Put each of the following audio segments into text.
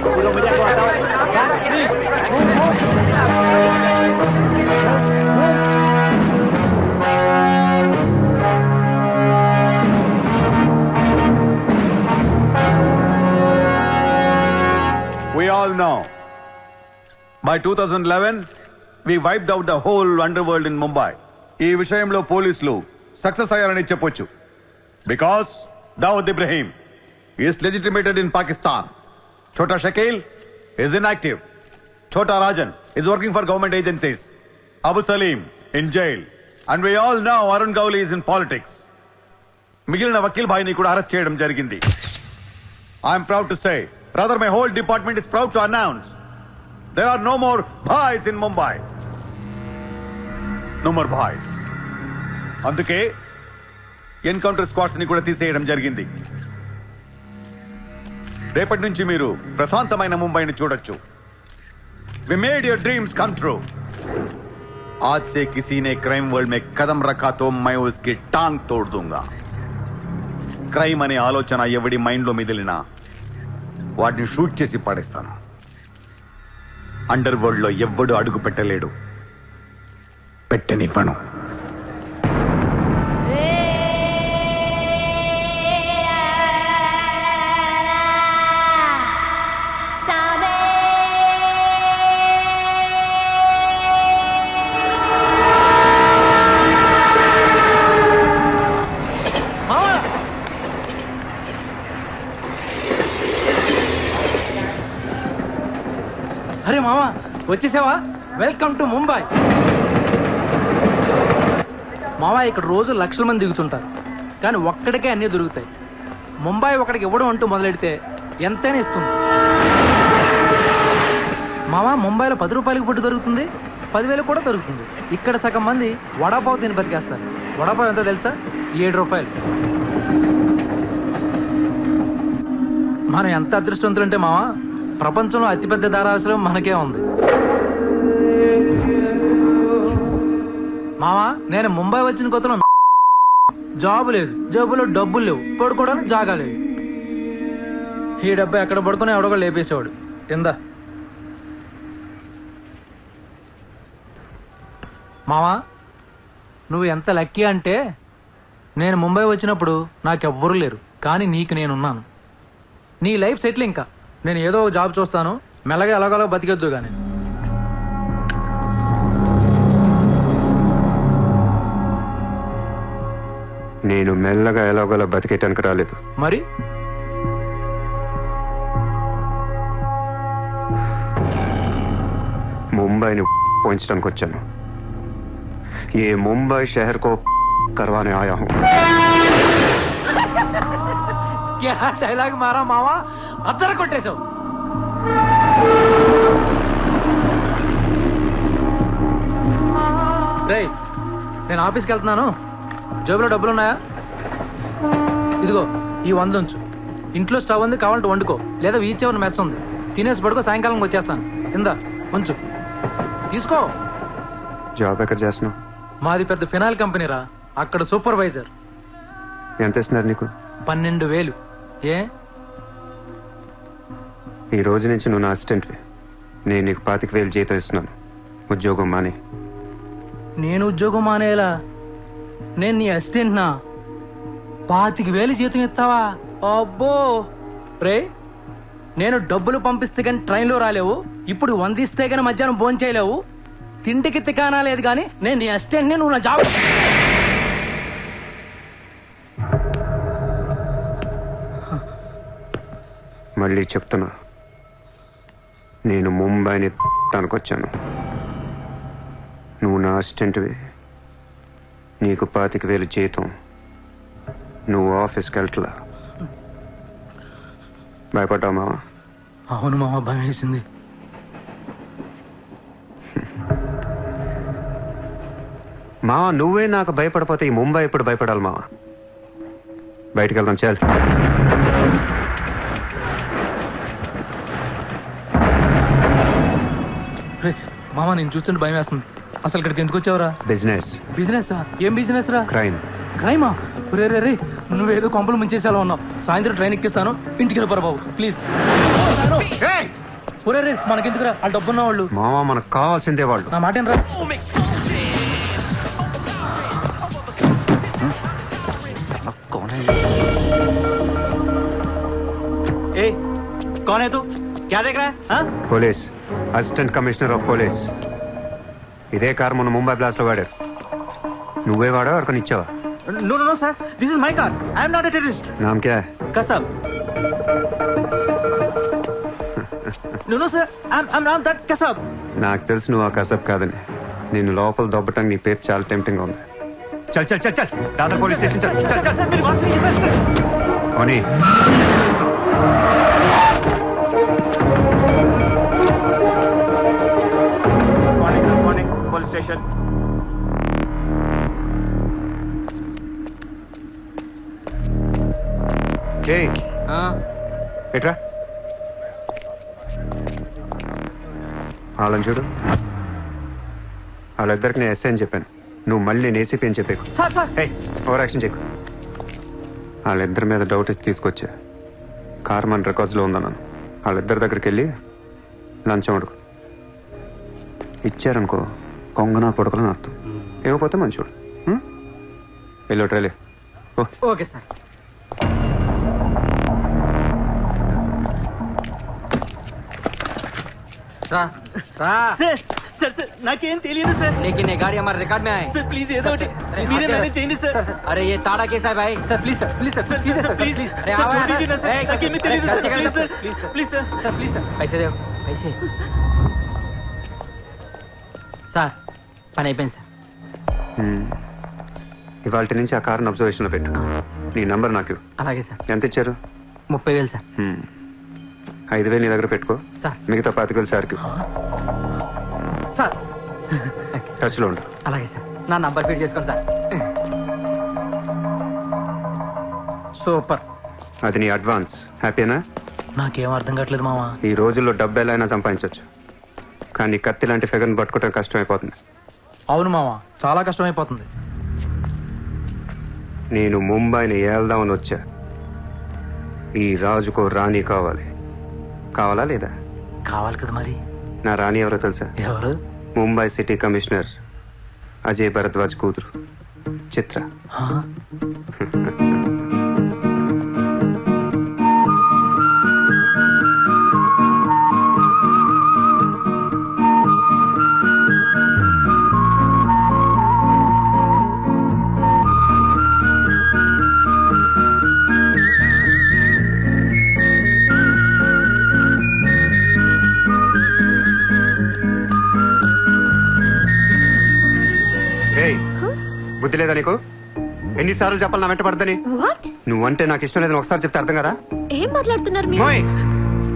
We all know. By 2011, we wiped out the whole underworld in Mumbai. ఈ విషయంలో పోలీసులు success అయ్యారని చెప్పొచ్చు. Because Dawood Ibrahim is legitimated in Pakistan. Chota Shakil is inactive. Chota Rajan is working for government agencies. Abu Salim in jail. And we all know Arun Gowli is in politics. మిగిలిన వకీల్ భాయ్ని కూడా arrest చేయడం జరిగింది. I am proud to say, rather my whole department is proud to announce, there are no more bhais in Mumbai. No more bhais. అందుకే encounter squads ని కూడా తీసేయడం జరిగింది. రేపటి నుంచి మీరు ప్రశాంతమైన ముంబైని చూడొచ్చు. We made your dreams come true. आज से किसी ने क्राइम वर्ल्ड में कदम रखा तो मैं उसकी टांग तोड़ दूंगा. క్రైమ్ అనే ఆలోచన ఎవడి మైండ్ లో మిగిలినా వాటిని షూట్ చేసి పడేస్తాను. అండర్ వరల్డ్ లో ఎవ్వడు అడుగు పెట్టలేడు, పెట్టనివ్వను. అరే మామా, వచ్చేసావా? Welcome to Mumbai. మామా, ఇక్కడ రోజు లక్షల మంది దిగుతుంటారు, కానీ ఒక్కడికే అన్నీ దొరుకుతాయి. ముంబై ఒకడికి ఇవ్వడం అంటూ మొదలెడితే ఎంతైనా ఇస్తుంది. మామా, ముంబైలో 10 రూపాయలకి ఫుడ్ దొరుకుతుంది, 10,000 కూడా దొరుకుతుంది. ఇక్కడ సగం మంది వడాపావు తిని బతికేస్తారు. వడాపావు ఎంతో తెలుసా? 7 రూపాయలు. మనం ఎంత అదృష్టవంతులంటే మావా, ప్రపంచంలో అతిపెద్ద ధారావాసం మనకే ఉంది. మావా, నేను ముంబై వచ్చిన కొత్తలో జాబు లేదు, జేబులో డబ్బులు లేవు, పడుకోవడానికి జాగా లేదు. ఈ డబ్బా ఎక్కడ పడుకుని ఎవడో లేపేసేవాడు. కింద మావా, నువ్వు ఎంత లక్కీ అంటే, నేను ముంబై వచ్చినప్పుడు నాకెవ్వరూ లేరు, కానీ నీకు నేనున్నాను. నీ లైఫ్ సెటిల్. ఇంకా నేను ఏదో జాబ్ చూస్తాను, మెల్లగా ఎలాగోలా బతికేద్దు. కానీ నేను మెల్లగా ఎలాగోలా బతికేటానికి రాలేదు. మరి ముంబైని పోయించడానికి వచ్చాను. ఏ ముంబై షహర్ కో करवाने आया हूँ. क्या డైలాగ్ మారా మావా, అద్దరు కొట్టేశావు. రేయ్, నేను ఆఫీస్కి వెళ్తున్నాను, జేబులో డబ్బులు ఉన్నాయా? ఇదిగో ఈ 100 ఉంచు. ఇంట్లో స్టవ్ ఉంది, కావాలంటే వండుకో, లేదా వీచేవన్న మెస్ ఉంది, తినేసి పడుకో, సాయంకాలం వచ్చేస్తాను. కింద ఉంచు, తీసుకో. జాబ్ ఎక్కడ చేస్తున్నావు? మాది పెద్ద ఫినాయిల్ కంపెనీరా, అక్కడ సూపర్వైజర్. ఎంత ఇస్తున్నారు నీకు? 12,000. ఏ? ఈ రోజు నుంచి నువ్వు నా అసిస్టెంట్వి. నేను నీకు 25,000 జీతం ఇస్తున్నాను. ఉద్యోగం మానే. నేను ఉద్యోగం మానేలా? నేను నీ అసిస్టెంట్నా? 25,000 జీతం ఇస్తావా? అబ్బో రే, నేను డబ్బులు పంపిస్తే కానీ ట్రైన్లో రాలేవు, ఇప్పుడు 100 ఇస్తే కానీ మధ్యాహ్నం భోజనం చేయలేవు, తిండికి తికానా లేదు. కానీ నేను నీ అసిస్టెంట్ని, నువ్వు నా జాబ్. మళ్ళీ చెప్తున్నా, నేను ముంబైని తనకొచ్చాను. నువ్వు నా అసిస్టెంట్వి, నీకు 25,000 జీతం, నువ్వు ఆఫీస్కి వెళ్ళట్లా. భయపడ్డావు మావా? అవును మామ, భయం వేసింది. మావా, నువ్వే నాకు భయపడిపోతే ఈ ముంబై ఎప్పుడు భయపడాలి మావా? బయటికి వెళ్దాం, చాలు. మామ, నేను చూస్తుంటే భయం వేస్తుంది. అసలు ఇక్కడికి ఎందుకు వచ్చావురా? బిజినెస్. బిజినెస్? ఏం బిజినెస్ రా? క్రైమ్. క్రైమా? రే రే రే నువ్వేదో కొంపలు ముంచేసేలా ఉన్నావు. సాయంత్రం ట్రైన్ ఎక్కిస్తాను, ఇంటికి వెళ్ళిపోరా బాబు ప్లీజ్. ఒరే రే మనకెందుకురా, వాళ్ళు డబ్బున్న వాళ్ళు. మావా మనకు కావాల్సిందే వాళ్ళు. నా మాట ఏంట్రా? ए, कौन है तू? क्या देख रहा है? हाँ? Police, assistant commissioner of police. ఇదే కార్ మొన్న ముంబై బ్లాస్ట్ లో వాడారు. నువ్వే వాడా ఎవరికని ఇచ్చావా? No, no, no, sir. This is my car. I am not a terrorist. నామ్ క్యా high? Kasab. No, no, sir. I'm not that Kasab. నాకు తెలుసు నువ్వు ఆ కసబ్ కాదని. నేను లోపల దొబ్బటానికి నీ పేరు చాలా టెంప్టింగ్ ఉంది. చల్ చల్ చల్ చల్ దాదర్ పోలీస్ స్టేషన్ చల్ చల్ చల్. Sir, मेरी बात सुनिए, sir. ఓనీ Good morning, police station. ఏయ్ ఎట్రా వాళ్ళని చూడు. వాళ్ళిద్దరికి నేను ఎస్ఐ అని చెప్పాను. నువ్వు మళ్ళీ నేను ఏసీపీ అని చెప్పేకు. Sir, sir. ఏయ్ ఓవర్ యాక్షన్ చేయకు. వాళ్ళిద్దరి మీద డౌట్ ఇచ్చి తీసుకొచ్చా. కార్ మన రికార్డ్స్లో ఉందన్నాను. వాళ్ళిద్దరి దగ్గరికి వెళ్ళి లంచం అడుగు. ఇచ్చారనుకో కొంగనా పొడకలని అర్థం. ఏమైపోతే మంచోడు. వెళ్ళో ట్రైలే. ఓ Okay, sir. రా రా. సార్ సార్ సార్ నాకేం తెలియదు సార్. लेकिन ये गाड़ी हमारे रिकॉर्ड में आए. సార్ ప్లీజ్ ఏదో ఒకటి మీరే మేనేజ్ చేయండి సార్. अरे ये ताड़ा कैसा है भाई? Sir please sir please sir sir please sir sir please please. अरे సార్ आओ छोड़ दीजिए ना सर. यार. నాకేమీ తెలియదు sir. Please sir please sir. Sir please sir. पैसे दो पैसे. సార్ పని అయిపోయింది సార్. ఇవాళ నుంచి ఆ కార్ని అబ్జర్వేషన్లో పెట్టు. నీ నంబర్ నాకు ఇవ్వు. అలాగే సార్. ఎంత ఇచ్చారు? 30,000 సార్. 5,000 నీ దగ్గర పెట్టుకో. సార్. మిగతా 25,000 సార్కి సార్ టచ్లో ఉండు. అలాగే సార్. నా నంబర్ ఫీడ్ చేసుకోండి సార్. సూపర్. అది నీ అడ్వాన్స్. హ్యాపీనా? నాకేం అర్థం కావట్లేదు మావా. ఈ రోజుల్లో డబ్బు ఎలా అయినా సంపాదించవచ్చు, కానీ కత్తి లాంటి ఫిగర్ని పట్టుకోవడం కష్టం అయిపోతుంది. అవును మావా, చాలా కష్టమైపోతుంది. నేను ముంబైని ఏల్దామని వచ్చా. ఈ రాజుకో రాణి కావాలి. కావాలా లేదా? కావాలి కదా మరి. నా రాణి ఎవరో తెలుసా? ఎవరు? ముంబై సిటీ కమిషనర్ అజయ్ భరద్వాజ్ కూతురు చిత్ర. ఆ? ఏయ్, బుద్ధి లేదా నీకు? ఎన్నిసార్లు చెప్పాలి నా వెంట పడదని? వాట్? నువ్వంటే నాకు ఇష్టం లేదని ఒకసారి చెప్తే అర్థం కదా? ఏం మాట్లాడుతున్నారు మీరు? మోయ్!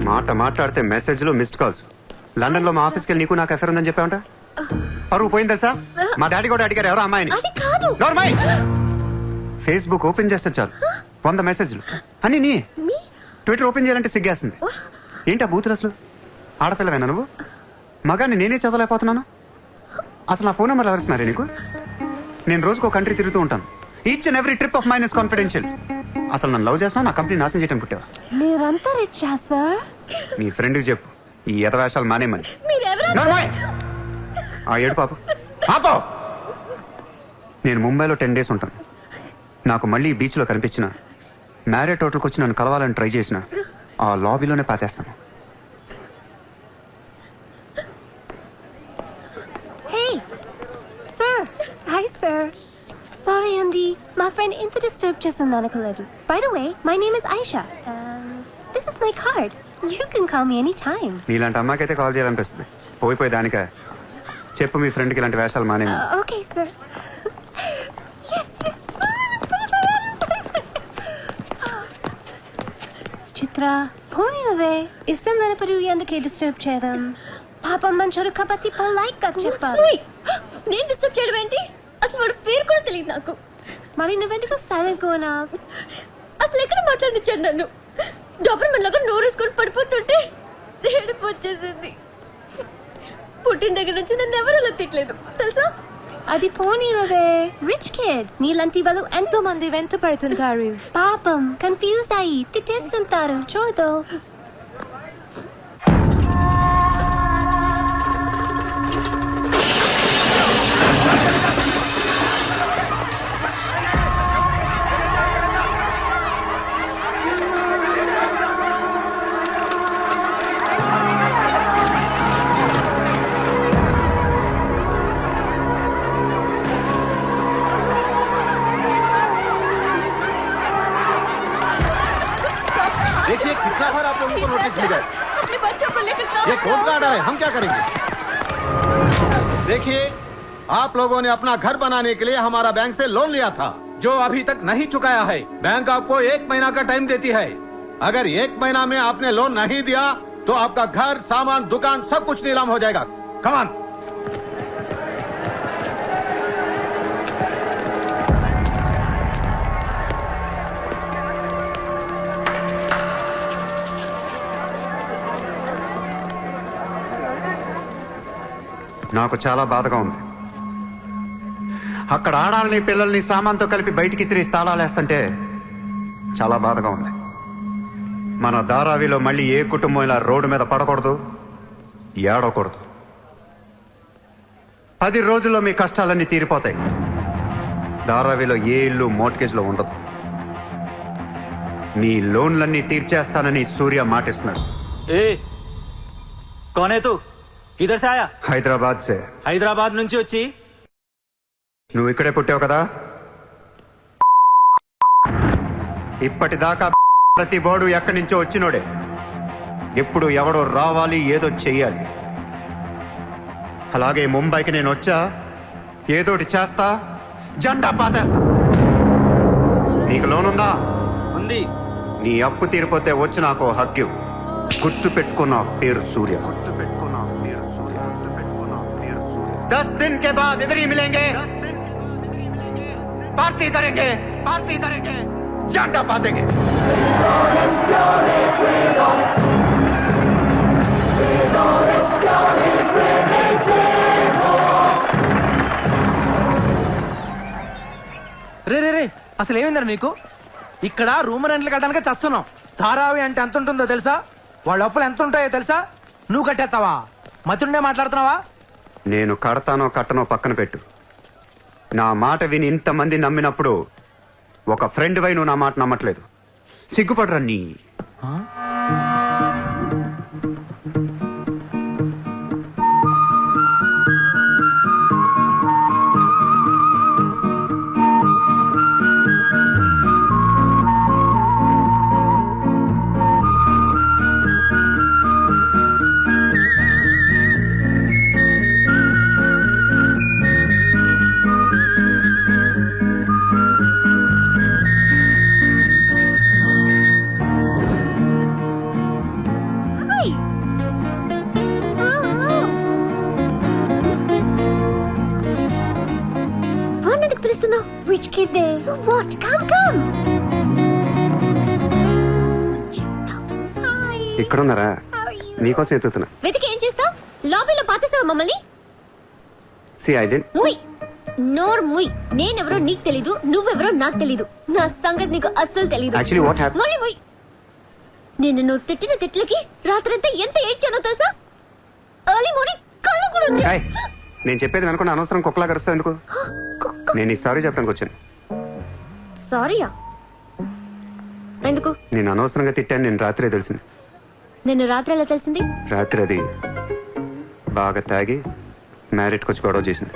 మాట మాట్లాడితే మెసేజ్లు మిస్డ్ కాల్స్. లండన్ లో మా ఆఫీస్కి వెళ్ళి నీకు నాకు అఫేర్ ఉందని చెప్పావంట. పరువు పోయింది తెలుసా? మా డాడీ కూడా అడిగారు ఎవరో అమ్మాయిని. అది కాదు. నోర్మై! ఫేస్బుక్ ఓపెన్ చేస్తే చాలు 100 మెసేజ్లు అని నీ. మీ ట్విట్టర్ ఓపెన్ చేయాలంటే సిగ్గేస్తుంది. ఏంటా బూతులు అసలు? ఆడపిల్లవేనా నువ్వు? మగాన్ని నేనే చదవలేకపోతున్నాను. అసలు నా ఫోన్ నెంబర్ ఎవరిస్తున్నారే నీకు? నేను రోజుకో కంట్రీ తిరుగుతూ ఉంటాను. Each and every trip of mine is confidential. అసలు నన్ను లవ్ చేస్తున్నా, నా కంపెనీ నాశనం చేయడం పుట్టావా? మీరంతా రిచ్చా సార్? నీ ఫ్రెండ్కి చెప్పు ఈ యథవేషాలు మానేమని. మీరెవరు? నోర్మై! ఆ ఏడు పాప పాపో! నేను ముంబైలో 10 days ఉంటాను. నాకు మళ్ళీ ఈ బీచ్లో కనిపించిన మ్యారేట్ హోటల్కి వచ్చి నన్ను కలవాలని ట్రై చేసిన ఆ లాబీలోనే పాతేస్తాను. Hey sir. Hi sir. Sorry అండి, మా ఫ్రెండ్ ఇంత డిస్టర్బ్ చేస్తుంది అనుకోలేదు. By the way, my name is Aisha. This is my card. You can call me any time. నీలాంటి అమ్మాయికైతే కాల్ చేయాలనిపిస్తుంది. పోయిపోయి దానికా? చెప్పు మీ ఫ్రెండ్కి ఇలాంటి వేషాలు మానేమి. Okay sir. చిత్ర పోనీ నువ్వే ఇష్టం లేనప్పుడు ఎందుకే డిస్టర్బ్ చేయడం? పాపం మంచోడు కాబట్టి పొలైట్ గా చెప్పాలి. నేను డిస్టర్బ్ చేయడం ఏంటి? అసలు వాడు పేరు కూడా తెలియదు నాకు. మరి నువ్వెందుకు సైలెంట్ కోనా? అసలు ఎక్కడ మాట్లాడించాడు నన్ను? డాబర్మన్ లాగా నోరేసుకొని పడిపోతుంటే ఏడుపు వచ్చేసింది. పుట్టిన దగ్గర నుంచి నన్ను ఎవరు అలా తిట్టలేదు తెలుసా? అది పోనీలవే. రిచ్ కిడ్ నీలాంటి వాళ్ళు ఎంతో మంది వెంట పడుతుంటారు. పాపం కన్ఫ్యూజ్ అయ్యి తిట్టేసుకుంటారు. చూడు. देखिए कितना बार आप लोगों को नोटिस मिला है। अपने बच्चों को लेकर ये कौन का ऑर्डर है, हम क्या करेंगे? देखिए आप लोगों ने अपना घर बनाने के लिए हमारा बैंक से लोन लिया था, जो अभी तक नहीं चुकाया है। बैंक आपको 1 महीना का टाइम देती है। अगर 1 महीना में आपने लोन नहीं दिया तो आपका घर, सामान, दुकान सब कुछ नीलाम हो जाएगा। Come on. నాకు చాలా బాధగా ఉంది. అక్కడ ఆడాలని పిల్లల్ని సామాన్తో కలిపి బయటికి తిరిగి తాళాలేస్తుంటే చాలా బాధగా ఉంది. మన ధారావిలో మళ్ళీ ఏ కుటుంబం ఇలా రోడ్డు మీద పడకూడదు, ఏడవకూడదు. 10 రోజుల్లో మీ కష్టాలన్నీ తీరిపోతాయి. ధారావిలో ఏ ఇల్లు మోర్ట్గేజ్లో ఉండదు. మీ లోన్లన్నీ తీర్చేస్తానని సూర్య మాటిస్తున్నాడు. ए कौन है तू? किधर से आया? హైదరాబాద్ సే. హైదరాబాద్ నుంచి వచ్చి నువ్వు ఇక్కడే పుట్టావు కదా. ఇప్పటిదాకా ప్రతి బోర్డు ఎక్కడి నుంచో వచ్చినోడే. ఎప్పుడు ఎవడో రావాలి, ఏదో చెయ్యాలి. అలాగే ముంబైకి నేను వచ్చా, ఏదోటి చేస్తా, జెండా పాతేస్తా. నీకు లోన్ ఉందా? ఉంది. నీ అప్పు తీరిపోతే వచ్చి నాకు హక్కు. గుర్తు పెట్టుకున్న పేరు సూర్య. గుర్తు పెట్టుకున్న పేరు సూర్య. గుర్తు పెట్టుకున్న పేరు సూర్య. 10 दिन के बाद इधर ही मिलेंगे, पार्टी करेंगे, पार्टी करेंगे, झंडा पातेंगे. రే రే రే అసలు ఏమైందిరా నీకు? ఇక్కడ రూమ్ రెంట్లు కట్టడానికి చస్తున్నాం. ధారావి అంటే ఎంత ఉంటుందో తెలుసా? వాళ్ళ అప్పులు ఎంత ఉంటాయో తెలుసా? నువ్వు కట్టేస్తావా? మతుండే మాట్లాడుతున్నావా? నేను కడతానో కట్టనో పక్కన పెట్టు. నా మాట విని ఇంతమంది నమ్మినప్పుడు ఒక ఫ్రెండ్ వై నువ్వు నా మాట నమ్మట్లేదు. సిగ్గుపడరా నీ. Rich kid there. So what? Come. Hi. ఇక్కడున్నారా? How are you? నీకోసం ఎత్తుతున్నా. వెతికి ఏం చేస్తావు? లాబీలో పాతేస్తావా మమ్మల్ని? సి ఐ డెంట్. ముయ్ నోర్ ముయ్. నేనెవరో నీకు తెలీదు, నువ్వెవరో నాకు తెలీదు. నా సంగతి నీకు అస్సలు తెలీదు. Actually what happen? ముయ్ ముయ్. నేను నువ్వు తిట్టిన తిట్లకి రాత్రంతా ఎంత ఏడ్చానో తెలుసా? ఎర్లీ మార్నింగ్ కళ్ళు కూడా వచ్చాయి. ఏయ్, నేను చెప్పేది వెనకుండా అనవసరం కుక్కలా కరుస్తావు ఎందుకు? నేను ఈ సారీ చెప్పడానికి వచ్చాను. సారీయా? ఎందుకు? నేను అనవసరంగా తిట్టాను. నేను రాత్రే తెలిసింది. నిన్ను రాత్రి ఎలా తెలిసింది? రాత్రి అది బాగా తాగి మ్యారేట్కి వచ్చి గొడవ చేసింది.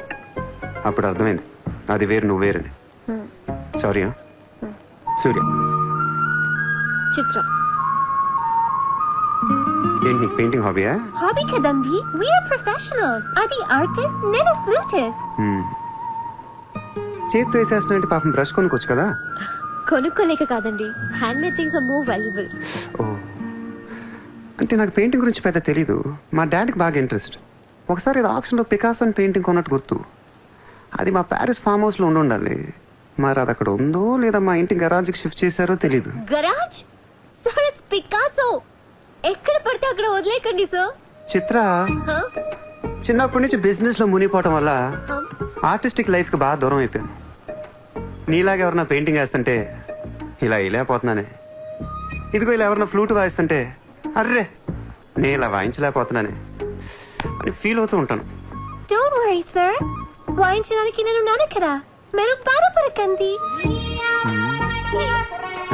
అప్పుడు అర్థమైంది అది వేరు, నువ్వు వేరని. సారీ. సూర్య. చిత్ర. ఏంటి నీకు painting హాబీయా? Hobby kadandi. We are professionals. Adi artist, nenu flutist. చేతితో వేసేస్తున్నా పాపం బ్రష్ కొనుక్కోవచ్చు కదా. కొనుక్కోలేక కాదండి, hand made things are more valuable. Oh, అంటే నాకు పెయింటింగ్ గురించి పెద్ద తెలీదు. మా డాడీకి బాగా ఇంట్రెస్ట్. ఒకసారి ఇది ఆక్షన్లో పికాసో అని పెయింటింగ్ కొన్నట్టు గుర్తు. అది మా ప్యారిస్ ఫామ్ హౌస్లో ఉండాలి. మరి అది అక్కడ ఉందో లేదా మా ఇంటి గరాజ్కి షిఫ్ట్ చేశారో తెలీదు. గరాజ్? Sir it's Picasso. ఎక్కడ పడితే అక్కడ వదిలేకండి సార్. చిత్ర Huh? చిన్నప్పటి నుంచి బిజినెస్ లో మునిగిపోవటం వల్ల Huh? ఆర్టిస్టిక్ లైఫ్ కి బాగా దూరం అయిపోయాను. నీలాగా ఎవరన్నా పెయింటింగ్ వేస్తుంటే ఇలా వేయలేకపోతున్నానే. ఇదిగో ఇలా ఎవరన్నా ఫ్లూట్ వాయిస్తుంటే అర్రే నేను ఇలా వాయించలేకపోతున్నానే అని ఫీల్ అవుతూ ఉంటాను. డోంట్ వరీ సార్, వాయించడానికి నేను ఉన్నాను కదా, మీరు బాధపడకండి.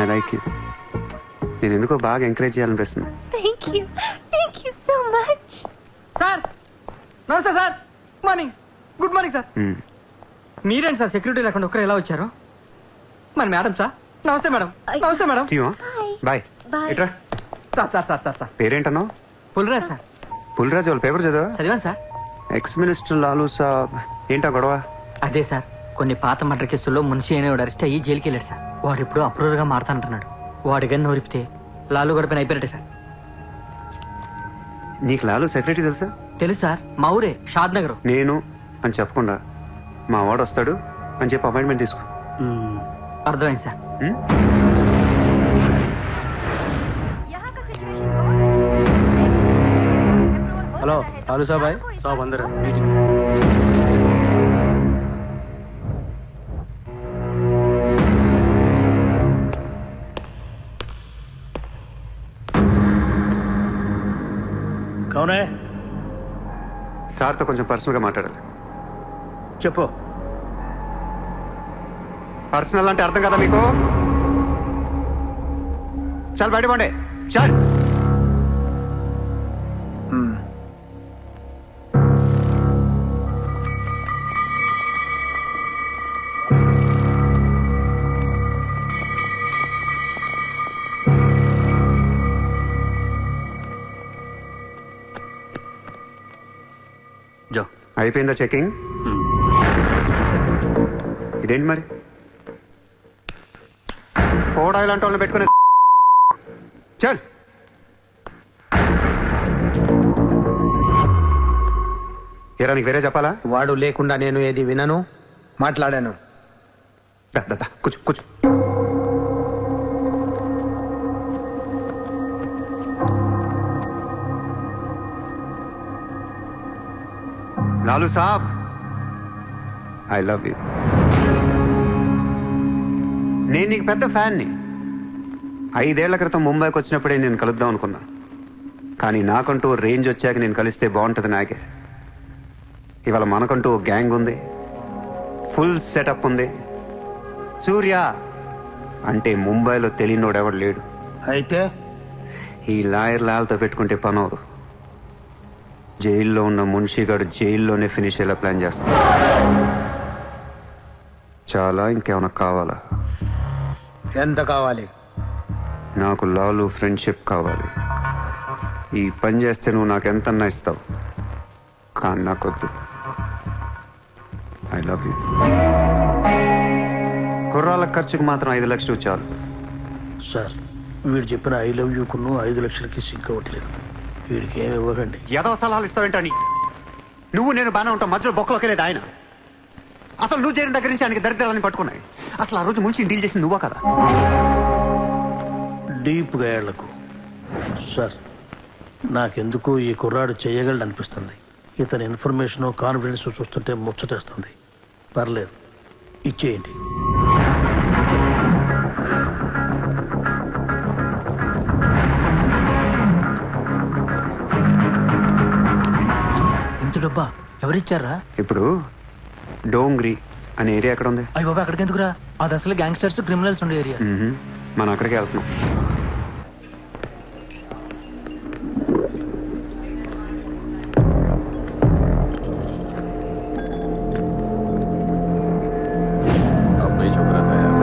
I like you. నేను ఎందుకో బాగా ఎంకరేజ్ చేయాలనిపిస్తుంది. Thank you so much. Sir నమస్తే సార్. Good morning sir. మీరేంటి సార్ సెక్యూరిటీ లేకుండా ఒక్కరు ఎలా వచ్చారు? మరి మేడం సార్. నమస్తే మేడం. నమస్తే మేడం. బాయ్. Bye. ఇట్రా. సార్ పేరేంటన్నావు? పుల్రాజ్ సార్. పుల్రాజు వాళ్ళ పేపర్ చదివా? చదివాను సార్. ఎక్స్ మినిస్టర్ లాలూ సాబ్ ఏంటా గొడవ? అదే సార్, కొన్ని పాత మర్డర్ కేసుల్లో మున్షి అనేవాడు అరెస్ట్ అయ్యి జైలుకి వెళ్ళాడు సార్. వాడు ఇప్పుడు అప్రూవర్ గా మారుతానంటున్నాడు. వాడి గన్ను నోరిపితే లాలు గడపని అయిపోయినట్టే సార్. నీకు లాలూ సెక్రటరీ తెలుసా? తెలుసు సార్, మా ఊరే షాద్ నగర్. నేను అని చెప్పకుండా మా వాడు వస్తాడు అని చెప్పి అపాయింట్మెంట్ తీసుకో. అర్థమైంది సార్. ఉమ్? హలో లాలూ సాబ్ భాయ్. साहब अंदर है. కౌన్ హై? సార్తో కొంచెం పర్సనల్ గా మాట్లాడాలి. చెప్పు. పర్సనల్ అంటే అర్థం కదా మీకు? చాలు బయట పండే చాలు. जाओ. అయిపోయిందా చెకింగ్? ఇదేంటి మరి కోడా ఇలాంటి వాళ్ళని పెట్టుకునే చల్. ఏరా నీకు వేరే చెప్పాలా? వాడు లేకుండా నేను ఏది వినను, మాట్లాడాను. దా, దా, దా, కూర్చో కూర్చో. లాలూ సాబ్, ఐ లవ్ యూ. నేను నీకు పెద్ద ఫ్యాన్ని. 5 ఏళ్ల క్రితం ముంబైకి వచ్చినప్పుడే నేను కలుద్దాం అనుకున్నా. కానీ నాకంటూ రేంజ్ వచ్చాక నేను కలిస్తే బాగుంటుంది నాకే. ఇవాళ మనకంటూ ఓ గ్యాంగ్ ఉంది, ఫుల్ సెటప్ ఉంది. సూర్య అంటే ముంబైలో తెలియనోడెవడు లేడు. అయితే ఈ లాయర్ లాల్తో పెట్టుకుంటే పని అవదు. జైల్లో ఉన్న మున్షిగాడు జైల్లోనే ఫినిష్ అయ్యేలా ప్లాన్ చేస్తాడు. చాలా ఇంకేమైనా కావాలా? ఎంత కావాలి? నాకు లాలు ఫ్రెండ్షిప్ కావాలి. ఈ పని చేస్తే నువ్వు నాకు ఎంతన్నా ఇస్తావు, కానీ నాకొద్దు. I love you. కుర్రాళ్ళ ఖర్చుకు మాత్రం 5 లక్షలు చాలు. సార్, వీడు చెప్పిన 'ఐ లవ్ యూ' కును 5 లక్షలకి సింక్ అవ్వట్లేదు. వీడికి ఏమి ఇవ్వకండి. ఏదో సలహాలు ఇస్తావేంటని? నువ్వు నేను బాగానే ఉంటావు, మధ్యలో బొక్కలోకి వెళ్ళేది ఆయన. అసలు నువ్వు చేరిన దగ్గర నుంచి ఆయనకి దరిద్రాలని పట్టుకున్నాయి. అసలు ఆ రోజు ముంచి డీల్ చేసింది నువ్వా కదా? డీప్గా ఏళ్లకు సార్, నాకెందుకు ఈ కుర్రాడు చేయగలడు అనిపిస్తుంది. ఇతని ఇన్ఫర్మేషన్ కాన్ఫిడెన్స్ చూస్తుంటే ముచ్చటేస్తుంది. పర్లేదు, ఇచ్చేయండి. ఇంత డబ్బా ఎవరిచ్చారా? ఇప్పుడు డోంగ్రీ అనే ఏరియా ఎక్కడ ఉంది? అయ్యి బాబా, అక్కడికి ఎందుకురా? అది అసలు గ్యాంగ్స్టర్స్ క్రిమినల్స్ ఉండే ఏరియా. మనం అక్కడికి వెళ్తున్నాం. अब नहीं छोकरा था यार.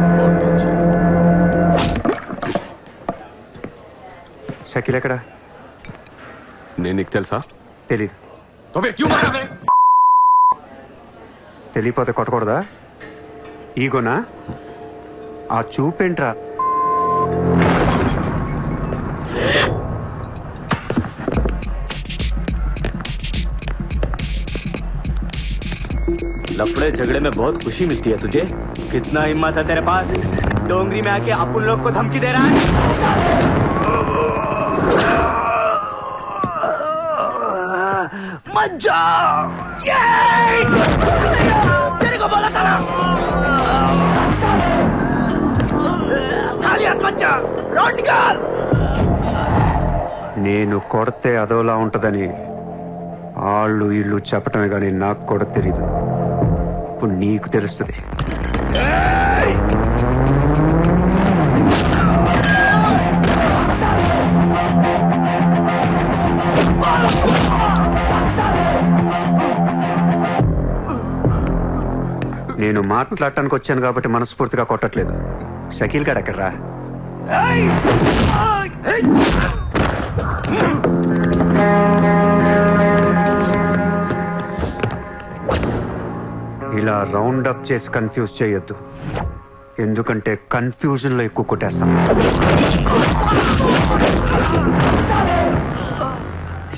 बहुत टेंशन. షకీల్ ఎక్కడ? నేను నీకు తెలుసా? తెలీదు. तो फिर क्यों मारा बे? తెలియపోతే కొట్టకూడదా? ఈగోనా? ఆ చూపేంట్రా? लफड़े झगड़े में बहुत खुशी मिलती है तुझे. कितना हिम्मत है तेरे पास? डोंगरी में आके अपन लोग को धमकी दे रहा है। मत जाओ, तेरे को बोला था ना, खाली हाथ मत जा, रोड निकाल। నేను కొడితే అదోలా ఉంటదని వాళ్ళు ఇళ్ళు చెప్పటమే కానీ నాకు కూడా తెలీదు. ఇప్పుడు నీకు తెలుస్తుంది. నేను మాట్లాడటానికి వచ్చాను కాబట్టి మనస్ఫూర్తిగా కొట్టట్లేదు. షకీల్ గారు ఎక్కడ్రా? ఇలా రౌండ్ అప్ చేసి కన్ఫ్యూజ్ చేయొద్దు, ఎందుకంటే కన్ఫ్యూజన్ లో ఎక్కువ కొట్టేస్తాను.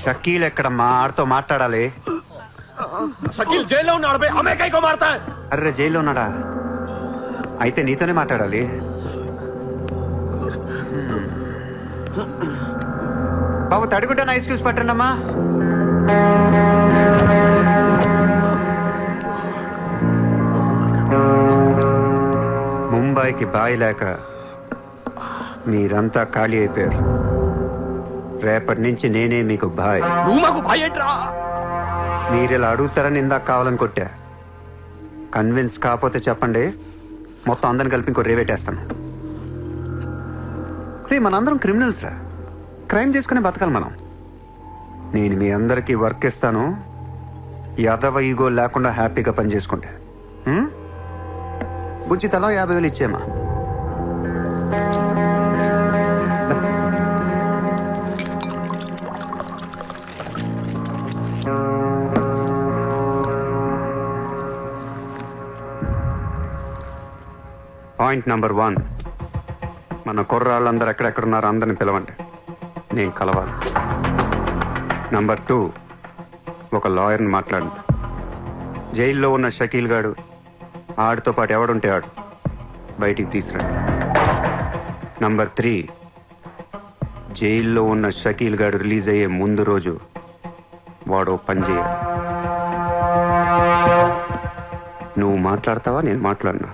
షకీల్ ఎక్కడమ్మా? ఆడితో మాట్లాడాలి. షకీల్ జైల్లో ఉన్నాడు బే, హమే కైకో మారతా హై? అర్రే జైల్లో ఉన్నాడా? అయితే నీతోనే మాట్లాడాలి. బాబు తడిగుడ్డ ఐస్ క్యూబ్స్ పట్టండి అమ్మా. ముంబైకి బాయి లేక మీరంతా ఖాళీ అయిపోయారు. రేపటి నుంచి నేనే మీకు బాయ్. నువ్వు మాకు బాయ్ ఏంట్రా? మీరిలా అడుగుతారని ఇందాక కావాలని కొట్టా. కన్విన్స్ కాకపోతే చెప్పండి, మొత్తం అందరిని కలిపి ఇంకో రేవేటేస్తాను. రే మనందరం క్రిమినల్స్ రా, క్రైమ్ చేసుకునే బతకాలి మనం. నేను మీ అందరికీ వర్క్ ఇస్తాను, యాదవ ఈగో లేకుండా హ్యాపీగా పని చేసుకుంటే. బుజ్జి తలా 50,000 ఇచ్చేమా. పాయింట్ నెంబర్ 1, మన కుర్రాళ్ళందరూ ఎక్కడెక్కడున్నారో అందరిని పిలవండి, నేను కలవాలి. నంబర్ 2, ఒక లాయర్ని మాట్లాడండి. జైల్లో ఉన్న షకీల్ గాడు, ఆడితో పాటు ఎవడుంటే ఆడు బయటికి తీసుకురండి. నంబర్ 3, జైల్లో ఉన్న షకీల్ గాడు రిలీజ్ అయ్యే ముందు రోజు వాడు పని చేయాలి. నువ్వు మాట్లాడతావా, నేను మాట్లాడినా?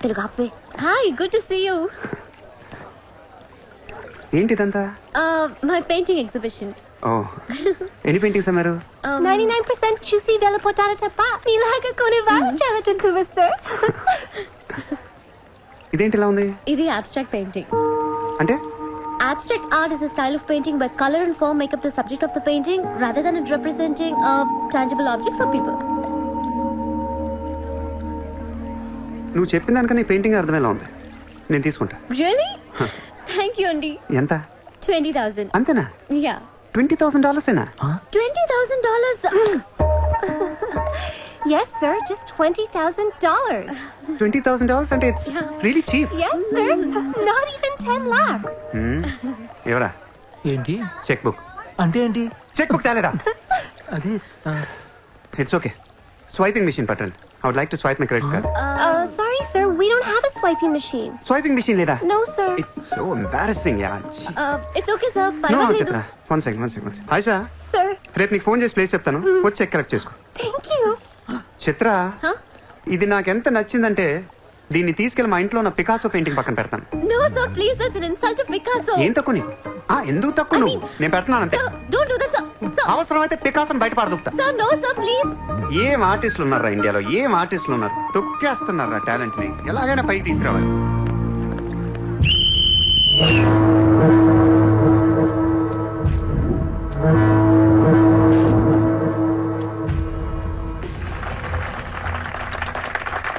తెలుగు ఆపే. Hi, good to see you. ఏంటిదంతా? My painting exhibition. ఓ, ఎన్ని పెయింటింగ్స్ అమ్మారు? 99% చూసి వెళ్ళిపోతారు తప్ప మీలాగా కొనేవారు చాలా తక్కువ సార్. ఇదేంటి ఇలా ఉంది? ఇది abstract painting. అంటే Abstract art is a style of painting where color and form make up the subject of the painting rather than it representing tangible objects or people. నువ్వు చెప్పిన దానికన్నా ఈ పెయింటింగ్ అర్థమేలా ఉంది. నేను తీసుకుంటా. Really? Thank you అండి. ఎంత? 20,000. అంతేనా? Yeah. $20,000 ఏనా? $20,000. Yes sir, just $20,000. $20,000 అంటే it's really cheap. Yes sir, not even 10 lakhs. ఎవరా? ఏంటి చెక్ బుక్. అంటే ఏంటి? చెక్ బుక్ తేలేదా? అది ఇట్స్ ఓకే. స్వైపింగ్ మెషిన్ పట్టండి. I would like to swipe my credit card. Sorry sir, we don't have a swiping machine. Swiping machine లేదా? No sir. It's so embarrassing, yeah. It's okay sir. No, పర్వాలేదు. చిత్ర. One second. Ayesha, Sir, రేపు నీకు phone చేసి place చెప్తాను, వచ్చి check collect చేసుకో. thank you. Chitra, Huh? ఇది నాకు ఎంత నచ్చిందంటే దీన్ని తీసుకెళ్లి మా ఇంట్లో ఉన్న పికాసో పెయింటింగ్ పక్కన పెడతాను. No sir, please, that's an insult to Picasso. ఏం తక్కువ నీకు? ఎందుకు తక్కువ నువ్వు? నేను పెడుతున్నాను అంతే. Sir, don't do that sir. Sir, అవసరమైతే పికాసోని బయట పడదుకుతా. sir, no sir, please. ఏం ఆర్టిస్టులు ఉన్నారా ఇండియాలో? ఏం ఆర్టిస్టులు ఉన్నారు? తొక్కేస్తున్నారా టాలెంట్ ని? ఎలాగైనా పైకి తీసుకురావాలి.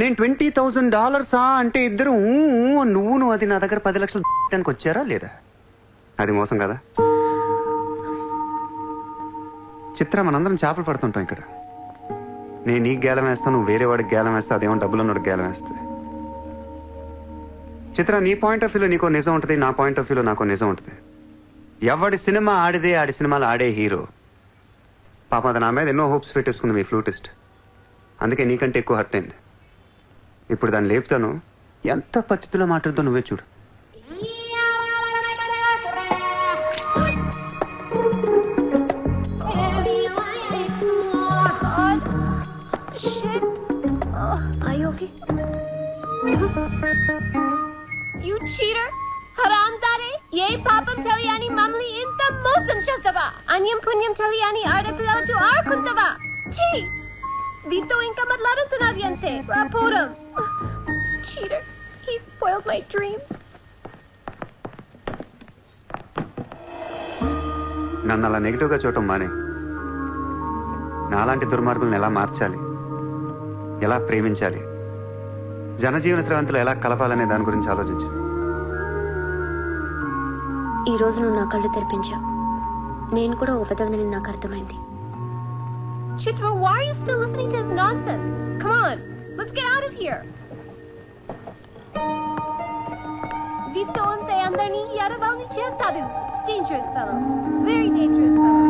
నేను $20,000 అంటే ఇద్దరు నువ్వు అది నా దగ్గర 10 లక్షలు పెట్టడానికి వచ్చారా లేదా? అది మోసం కదా. చిత్ర, మనందరం చేపలు పడుతుంటాం ఇక్కడ. నేను నీకు గేలం వేస్తాను, నువ్వు వేరే వాడికి గేలం వేస్తా, అదేమో డబ్బులు ఉన్నవాడికి గేలం వేస్తుంది. చిత్ర, నీ పాయింట్ ఆఫ్ వ్యూలో నీకో నిజం ఉంటుంది, నా పాయింట్ ఆఫ్ వ్యూలో నాకో నిజం ఉంటుంది. ఎవడి సినిమా ఆడిదే ఆడి సినిమాలు ఆడే హీరో. పాప అది నా మీద ఎన్నో హోప్స్ పెట్టేసుకుంది మీ ఫ్లూటిస్ట్. అందుకే నీకంటే ఎక్కువ హర్ట్ అయింది. ఇప్పుడు దాన్ని లేపుతాను, ఎంత పద్ధతిలో మాట్లాడుతో నువ్వే చూడు. Shit. Are you okay? You cheater! హరాంజాదే, ఏ పాపం తెలియని మమ్మల్ని ఇంత మోసం చేస్తావా? అన్యం పుణ్యం తెలియని ఆడపిల్లలతో ఆడుకుంటావా? ఛీ! వీతో ఇంకా మాట్లాడుతున్నది అంతే. రాపోరం. Cheater. He spoiled my dreams. నన్ను అలా నెగిటివ్గా చూడటం మానే. నాలాంటి దుర్మార్గులను ఎలా మార్చాలి, ఎలా ప్రేమించాలి, జనజీవన స్రవంతులు ఎలా కలపాలనే దాని గురించి ఆలోచించు. ఈ రోజు నువ్వు నా కళ్ళు తెరిపించావు. నేను కూడా ఓ పెదవిని నాకు అర్థమైంది. Chitra, why are you still listening to his nonsense? Come on, let's get out of here. Vito ante andarni yaravalni chestadu. Dangerous fellow. Very dangerous fellow.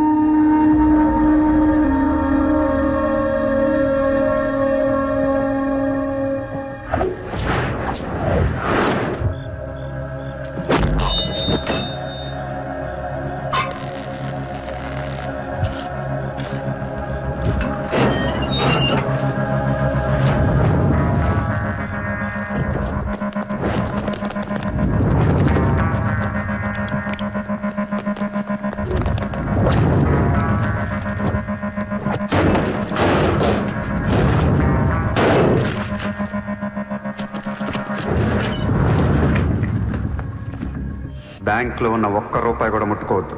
బ్యాంక్లో ఉన్న $1 కూడా ముట్టుకోవద్దు.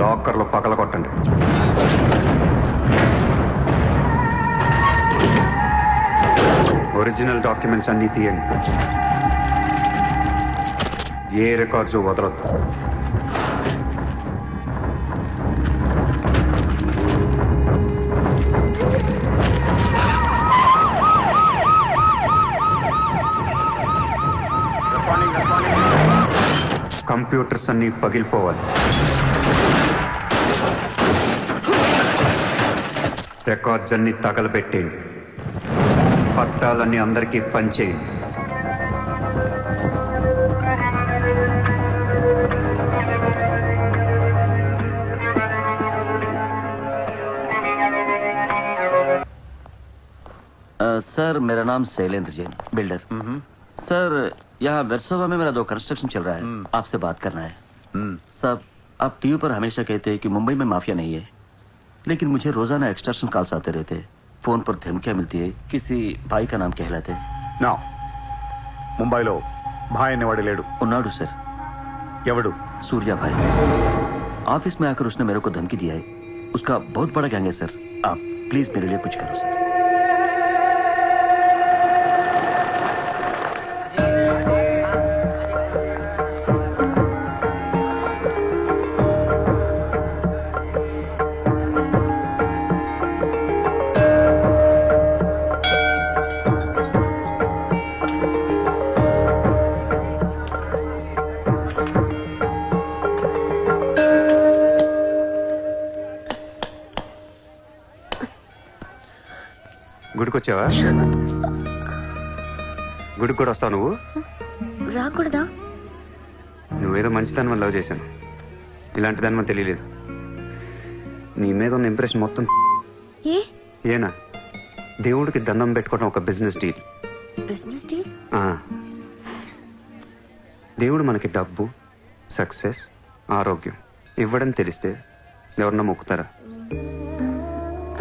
లాకర్లో పగలగొట్టండి. ఒరిజినల్ డాక్యుమెంట్స్ అన్నీ తీయండి. ఏ రికార్డ్స్ వదలొద్దు. కంప్యూటర్స్ అన్నీ పగిలిపోవాలి. రికార్డ్స్ అన్నీ తగలబెట్టేయండి. పట్టాలన్నీ అందరికీ పంచేయండి. सर मेरा नाम शैलेंद्र जैन, बिल्डर। सर यहाँ वेरसोवा में मेरा 2 कंस्ट्रक्शन चल रहा है, आपसे बात करना है। सर आप टीवी पर हमेशा कहते हैं कि मुंबई में माफिया नहीं है, लेकिन मुझे रोजाना एक्सटॉर्शन कॉल्स आते रहते हैं। फोन पर धमकियां मिलती है, किसी भाई का नाम कहलाते हैं। నా ముంబైలో భాయ్ అనేవాడు లేడు. उन्नाडू सर, ఎవడు? सूर्या भाई। ऑफिस में आकर उसने मेरे को धमकी दिया है। उसका बहुत बड़ा गैंग है सर, आप प्लीज मेरे लिए कुछ करो सर। గుడికి వచ్చావా? గుడికి కూడా వస్తావు నువ్వు? రాకూడదా? నువ్వేదో మంచిదాని వల్ల లవ్ చేశాను, ఇలాంటి దాని వల్ల తెలియలేదు. నీ మీద ఉన్న ఇంప్రెషన్ మొత్తం ఏనా? దేవుడికి దండం పెట్టుకోవడం ఒక బిజినెస్ డీల్. Business deal? దేవుడు మనకి డబ్బు, సక్సెస్, ఆరోగ్యం ఇవ్వడం తెలిస్తే ఎవరన్నా మొక్కుతారా?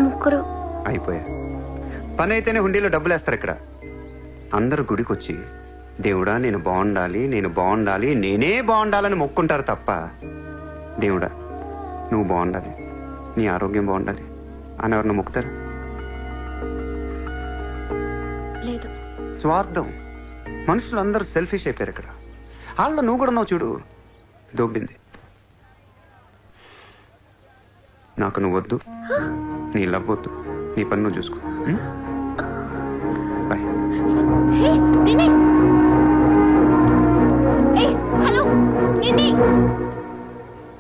ముగ్గురు అయిపోయా. పని అయితేనే హుండీలో డబ్బులు వేస్తారు. ఇక్కడ అందరు గుడికి వచ్చి దేవుడా నేను బాగుండాలి, నేను బాగుండాలి, నేనే బాగుండాలని మొక్కుంటారు తప్ప దేవుడా నువ్వు బాగుండాలి, నీ ఆరోగ్యం బాగుండాలి అని ఎవరన్నా మొక్కుతారు? లేదు. స్వార్థం. మనుషులు అందరూ సెల్ఫిష్ అయిపోయారు ఇక్కడ. వాళ్ళ నువ్వు కూడా ఉన్నావు చూడు, దొబ్బింది. నాకు నువ్వు వద్దు, నీ లవ్ వద్దు, నీ పని నువ్వు చూసుకో. బాయ్. హే నిన్ని, హలో నిన్ని,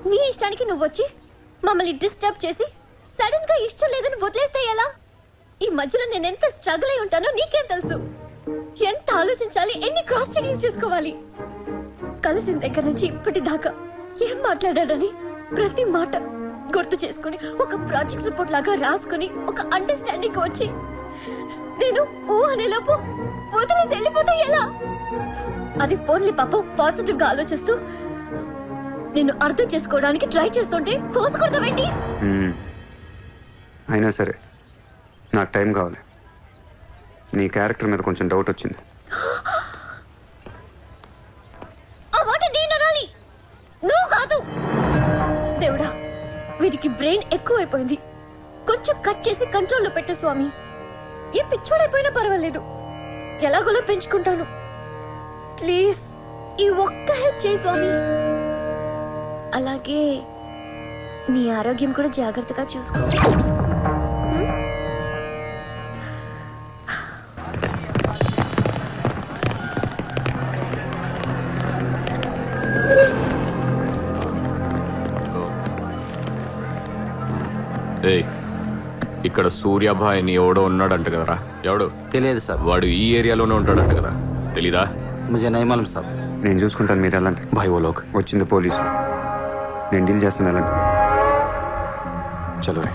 నీ ఇష్టానికి నువ్వు వచ్చి మమ్మల్ని డిస్టర్బ్ చేసి సడన్ గా ఇష్టం లేదని వదిలేస్తే ఎలా? ఈ మధ్యలో నేను ఎంత స్ట్రగుల్ అయి ఉంటానో నీకేం తెలుసు? ఎంత ఆలోచించాలి, ఎన్ని క్రాస్ చెకింగ్ చేసుకోవాలి. కలిసిన దగ్గర నుంచి ఇప్పటిదాకా ఏం మాట్లాడాడని ప్రతి మాట గుర్తు చేసుకుని ఒక ప్రాజెక్ట్ రిపోర్ట్ లాగా రాసుకుని ఒక అండర్స్టాండింగ్ వచ్చి నేను ఓ అనేలోపు వదిలేసి వెళ్ళిపోతే ఎలా? అది పోన్లీ పాపం పాజిటివ్ గా ఆలోచిస్తూ నిన్ను అర్థం చేసుకోవడానికి ట్రై చేస్తుంటే ఫోర్స్ కొడతావేంటి? అయినా సరే నాకు టైం కావాలి. నీ క్యారెక్టర్ మీద కొంచెం డౌట్ వచ్చింది. ఆ మాట నేను అనాలి, నువ్వు కాదు. దేవుడా, వీటికి బ్రెయిన్ ఎక్కువైపోయింది. కొంచెం కట్ చేసి కంట్రోల్లో పెట్టు స్వామి. ఏ పిచ్చోడైపోయినా పర్వాలేదు, ఎలాగోలా పెంచుకుంటాను. ప్లీజ్ ఈ ఒక్క హెల్ప్ చేయి స్వామి. అలాగే నీ ఆరోగ్యం కూడా జాగ్రత్తగా చూసుకో. ఇక్కడ సూర్యాభాయ్ అని ఎవడో ఉన్నాడంట కదరా? ఎవడు తెలియదు సార్. వాడు ఈ ఏరియాలోనే ఉంటాడంట కదా, తెలీదా? ముझे नहीं मालूम సార్. నేను చూసుకుంటాను, మీరు వెళ్ళండి. భాయ్ ఓ లోగ్ వచ్చింది పోలీసు, నేను డీల్ చేస్తాను, వెళ్ళండి. చలో రే.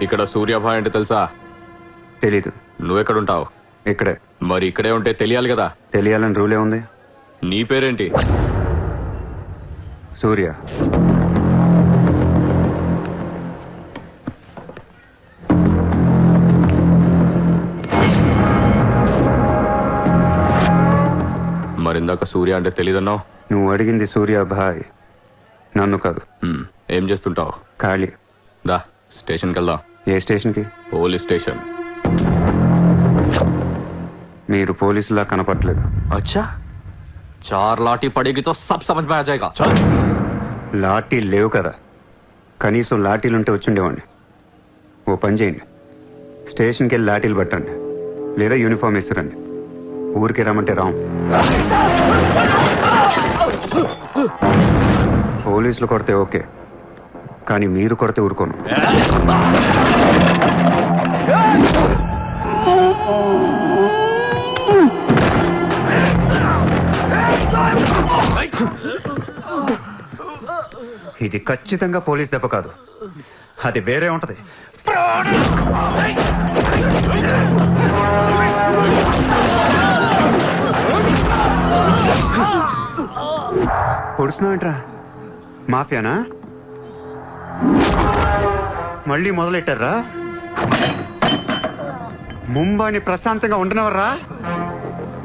ఇక్కడ సూర్యాభాయ్ అంటే తెలుసా? తెలీదు. నువ్వెక్కడుంటావు? ఇక్కడే. మరి ఇక్కడే ఉంటే తెలియాలి కదా. తెలియాలని రూలే ఉంది. నీ పేరేంటి? సూర్య. మరిందాక సూర్య అంటే తెలీదన్నావు. నువ్వు అడిగింది సూర్యాభాయ్, నన్ను కాదు. ఏం చేస్తుంటావు? ఖాళీ. దా స్టేషన్కి వెళ్దాం. ఏ స్టేషన్కి? Police station. మీరు పోలీసులా కనపట్లేదు. అచ్చా, 4 లాఠీ పడేగి తో సబ్ సమజ్ మే ఆ జాయేగా. చల్. లాఠీ లేవు కదా, కనీసం లాఠీలుంటే వచ్చుండేవాడిని. ఓ పని చేయండి, స్టేషన్కి వెళ్ళి లాఠీలు పట్టండి, లేదా యూనిఫామ్ వేస్తారండి. ఊరికి రమ్మంటే రాం. పోలీసులు కొడితే ఓకే, కానీ మీరు కొడితే ఊరుకోను. ఇది ఖచ్చితంగా పోలీస్ దెబ్బ కాదు, అది వేరే ఉంటది. పొడుస్తున్నావేంట్రా? మాఫియానా? మళ్ళీ మొదలెట్టారా? ముంబైని ప్రశాంతంగా ఉండనవర్రా?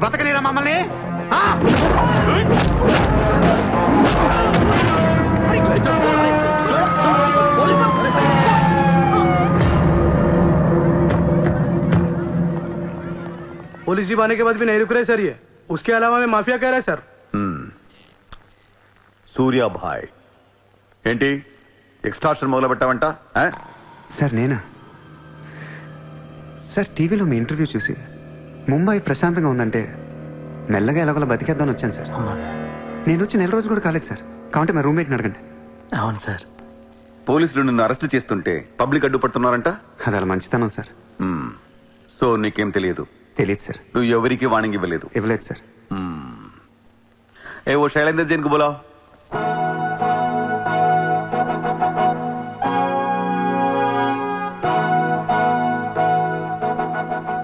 బతకనేరా మమ్మల్ని? पुलिस जीप आने के बाद भी नहीं रुक रहे सर ये. उसके अलावा मैं माफिया कह रहा है सर. సూర్యాభాయ్ ఏంటి ఎక్స్ట్రాక్షన్ మొదలు పెట్టావంట? సార్ నేనా? సార్ టీవీలో మీ ఇంటర్వ్యూ చూసి ముంబై ప్రశాంతంగా ఉందంటే మెల్లగా ఎలాగోలా బతికేద్దామని వచ్చాను సార్. నేను వచ్చి 1 రోజు కూడా కాలేదు సార్. కాబట్టి మా రూమ్మేట్ని అడగండి. అవును సార్. పోలీసులు నిన్ను అరెస్ట్ చేస్తుంటే పబ్లిక్ అడ్డుపడుతున్నారంట. అది అలా మంచితనం సార్. సో నీకేం తెలియదు? తెలియదు సార్. నువ్వు ఎవరికి వార్నింగ్ ఇవ్వలేదు? ఇవ్వలేదు సార్. ఏ ఓ శైలేందర్ జైన్ కు బులావ్.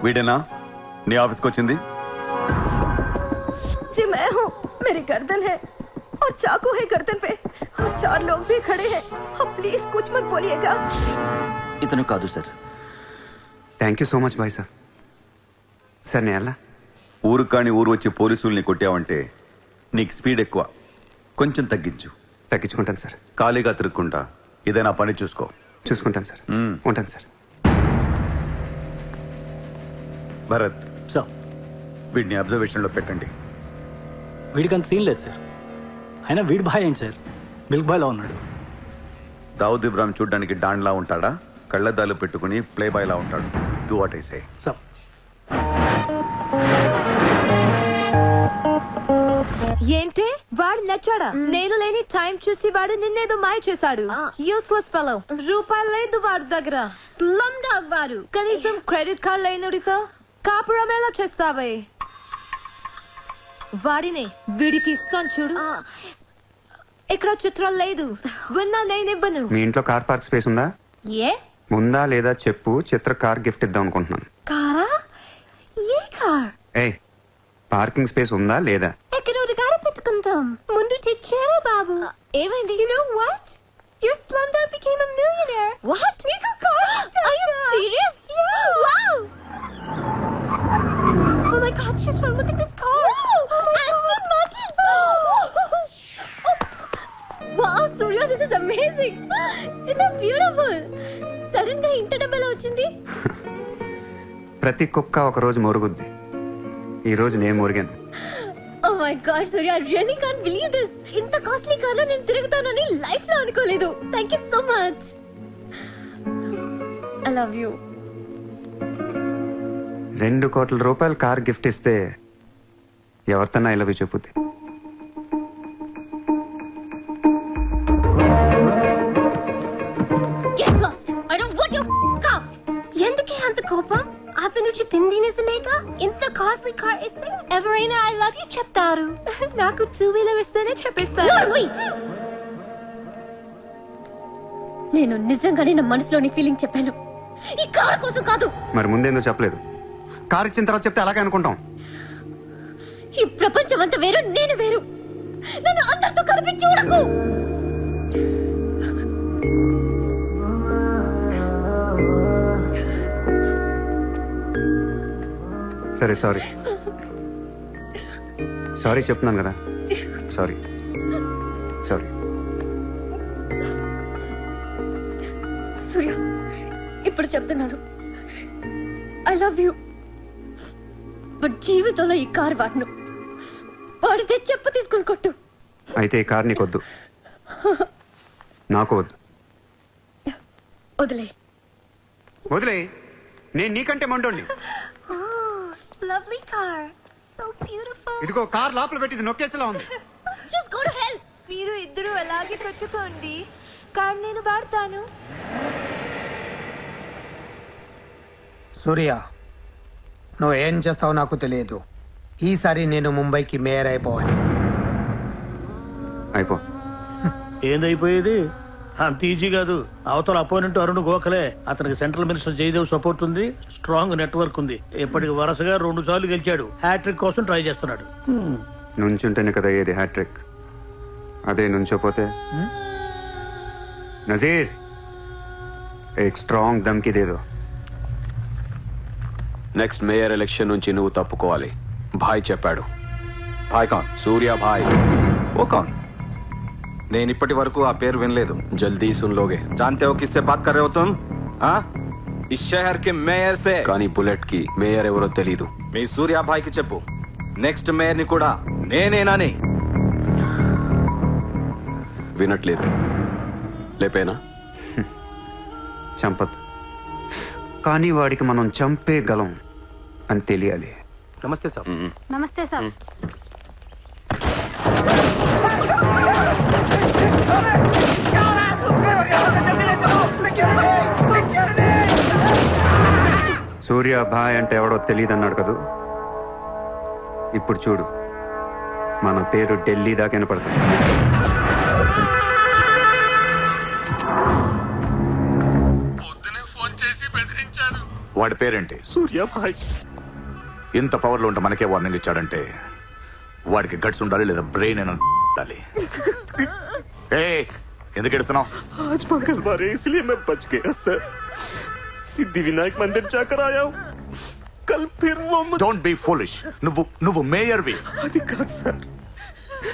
వీడేనా నీ ఆఫీస్కి వచ్చింది? जी मैं हूँ. मेरी गर्दन है और चाकू है गर्दन पे और 4 लोग भी खड़े हैं. आप प्लीज कुछ मत बोलिएगा. ఇతను కాదు sir. Thank you so much bye sir. Sir నేను ఎలా? ఊరు కాని ఊరు వచ్చి పోలీసుల్ని కొట్టావంటే నీకు స్పీడ్ ఎక్కువ, కొంచెం తగ్గించు. తగ్గించుకుంటాను సార్. ఖాళీగా తిరుక్కుంటా ఏదైనా పని చూసుకో. చూసుకుంటాను సార్. ఉంటాను సార్. భరత్ సార్ వీడిని అబ్జర్వేషన్ లో పెట్టండి. వీడికి అంత సీన్ లేదు సార్. అయినా వీడి బాయ్ ఏంటి సార్, మిల్క్ బాయ్లో ఉన్నాడు. దావుద్ ఇబ్రాహిం చూడ్డానికి డాన్లా ఉంటాడా, కళ్ళద్దాలు పెట్టుకుని ప్లే బాయ్ లా ఉంటాడు. Do what I say. Sir ఏంటి వాడు నచ్చాడా? నేను లేని టైం చూసి వాడు నిన్నేదో మాయ చేశాడు. Useless fellow. రూపాయలు లేదు వాడి దగ్గర. స్లమ్ డాగ్ వాడు. కనీసం క్రెడిట్ కార్డ్ లేనుడితో కాపురం ఎలా చేస్తావే? వాడినే వీడికి ఇస్తాను చూడు. ఇక్కడ చిత్రం లేదు. విన్నా నేనివ్వను. మీ ఇంట్లో కార్ పార్క్ స్పేస్ ఉందా? ఏ ఉందా లేదా చెప్పు, చిత్ర కార్ గిఫ్ట్ ఇద్దాం అనుకుంటున్నాను. కారా? ఏ కార్? ఏయ్, పార్కింగ్ స్పేస్ ఉందా లేదా? ఎక్కడ కారు పెట్టుకుందాం. ముందు తెచ్చారా బాబు? ఏమైంది? You know what? Your slumdog became a millionaire. What? నీకు car? Are you serious? Yeah. Wow. Oh my God, Shishma, look at this car. Aston Martin. Wow, Surya, this is amazing. It's so beautiful. Sudden గా ఇంత డబ్బులు వచ్చింది. ప్రతి కుక్క ఒక రోజు మొరుగుద్ది. ఈ రోజు నేను మురిగాను. Oh my God, Surya, I really can't believe this. ఇంత కాస్ట్లీ కార్లో నేను తిరుగుతానని లైఫ్ లో అనుకోలేదు. Thank you so much. I love you. 2 కోట్ల రూపాయలు కార్ గిఫ్ట్ ఇస్తే ఎవరితోనా ఐ లవ్ యూ చెప్పుద్ది. Get lost. I don't want your car. ఎందుకే అంత కోపం? అతను చెప్పింది నిజమేగా? ఇంత కాస్ట్లీ కార్ ఇస్తే ఎవరైనా ఐ లవ్ యూ చెప్తారు. నాకు 2-వీలర్ ఇస్తేనే చెప్పేస్తారు. నేను నిజంగానే నా మనసులోని ఫీలింగ్ చెప్పాను. ఈ కార్ కోసం కాదు. మరి ముందెందుకు చెప్పలేదు? కార్ ఇచ్చిన తర్వాత చెప్తే అలాగే అనుకుంటాం. ఈ ప్రపంచం అంతా వేరు, నేను వేరు. నన్ను అందరితో కలిపి చూడకు. సరే సారీ. సారీ చెప్తున్నాను కదా. Sorry sorry. సూర్య, ఇప్పుడు చెప్తున్నాను, ఐ లవ్ యూ. బట్ జీవితంలో ఈ కార్ వాడను. వాడితే చెప్పు తీసుకుని కొట్టు. అయితే ఈ కార్ నీకొద్దు, నాకు వద్దు. వదిలే. వదిలే. నేను నీకంటే మండోండి. Lovely car, so beautiful. ఇదిగో కార్ లోపల పెట్టింది నొక్కేసేలా ఉంది. Just go to hell. మీరు ఇద్దరు అలాగే పెట్టుకోండి. కార్ నేను వాడతాను. సూర్య, నువ్వు ఏం చేస్తావో నాకు తెలియదు. ఈసారి నేను ముంబైకి మేయర్ అయిపోవాలి. అయిపో. ఏందైపోయేది? అంత ఈజీ కాదు. అవతల అపోనెంట్ అరుణ్ గోఖలే. అతనికి సెంట్రల్ మినిస్టర్ జయదేవ్ సపోర్ట్ ఉంది, స్ట్రాంగ్ నెట్వర్క్ ఉంది. ఇప్పటికి వరుసగా 2 సార్లు గెలిచాడు. హ్యాట్రిక్ కోసం ట్రై చేస్తున్నాడు. నుంచుంటేనే కదా ఏది హ్యాట్రిక్. అదే నుంచోపోతే నజీర్ ఏక్ స్ట్రాంగ్ దమ్కి దేదో. నెక్స్ట్ మేయర్ ఎలక్షన్ నుంచి నువ్వు తప్పుకోవాలి. భాయ్ చెప్పాడు. భాయ్ కౌన్? సూర్య భాయ్. ఓ కౌన్? నేను ఇప్పటి వరకు ఆ పేరు వినలేదు. జల్దీ సున్ లోగే. जानते हो किससे बात कर रहे हो तुम? हाँ? इस शहर के మేయర్ से. కానీ బుల్లెట్ కి మేయర్ ఎవరో తెలీదు. మీ సూర్య భాయ్ కి చెప్పు, నెక్స్ట్ మేయర్ ని కూడా నేనేనని. వినట్లేదు. లేపేనా? చంపదు, కానీ వాడికి మనం చంపేయగలం అని తెలియాలి. నమస్తే సార్. నమస్తే సార్. సూర్య భాయ్ అంటే ఎవడో తెలియదు అన్నాడు కదూ. ఇప్పుడు చూడు, మన పేరు ఢిల్లీ దాకా వినపడుతుంది. వాడి పేరేంటి? సూర్య భాయ్. ఇంత పవర్లో ఉంటే మనకే వార్నింగ్ ఇచ్చాడంటే వాడికి గట్స్ ఉండాలి, లేదా బ్రెయిన్ అయినా ఉండాలి. ఎందుకు ఎడుతున్నావు? आज मंगलवार है इसलिए मैं बच गया सर. सिद्धि विनायक मंदिर जाकर आया हूँ. కల్ ఫిర్ డోంట్ బి ఫూలిష్. నువ్వు మేయర్వి. అది కాదు సార్,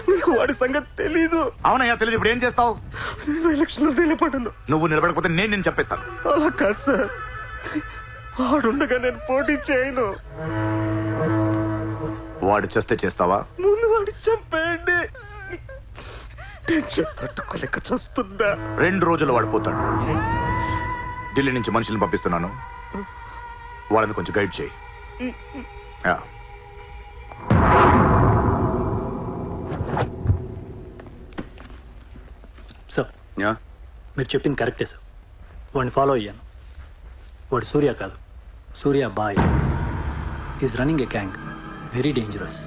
మీకు వాడి సంగతి తెలీదు. అవునయ్యా తెలియదు. ఇప్పుడు ఏం చేస్తావు? నేను ఎలక్షన్ లో నిలబడను. నువ్వు నిలబడకపోతే నేను చెప్పేస్తాను. అలా కాదు సార్, వాడుండగా నేను పోటీ చేయను. వాడు చేస్తే చేస్తావా? ముందు వాడి చంపేయండి. టెన్షన్ తట్టుకోలేక చూస్తుందా. 2 రోజులు వాడు పోతాడు. ఢిల్లీ నుంచి మనుషులను పంపిస్తున్నాను, వాళ్ళని కొంచెం గైడ్ చేయి. సార్ మీరు చెప్పింది కరెక్టే సార్. వాడిని ఫాలో అయ్యాను. వాడు సూర్య కాదు, Surya bhai. Is running a gang, very dangerous.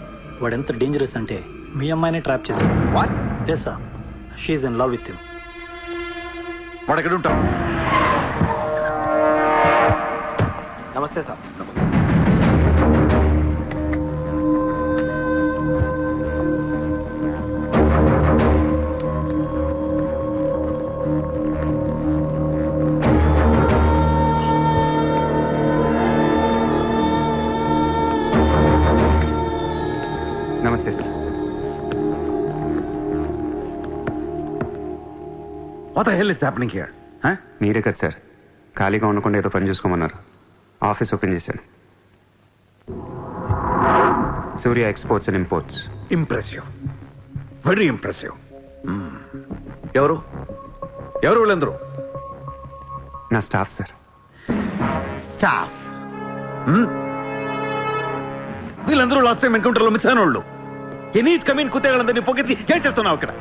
వాడు ఎంత డేంజరస్ అంటే మీ అమ్మాయినే ట్రాప్ చేశాడు. Yes sir, she in love with him. వాడు ఎక్కడ ఉంటాం? నమస్తే సార్. నమస్తే sir. What the hell is happening here? మీరే కదా సార్ ఖాళీగా ఉండకుండా ఏదో పని చూసుకోమన్నారు. ఆఫీస్ ఓపెన్ చేశాను. Surya exports and imports. Impressive, very impressive. ఎవరు ఎవరు వీళ్ళందరూ? నా స్టాఫ్ సార్. స్టాఫ్? వీళ్ళందరూ లాస్ట్ టైం ఎన్కౌంటర్ లో మిస్ అయిన వాళ్ళు. ఎనీ కమీన్ కుత్తేగాళ్ళందరినీ పొగేసి ఏం చేస్తున్నావు ఇక్కడ?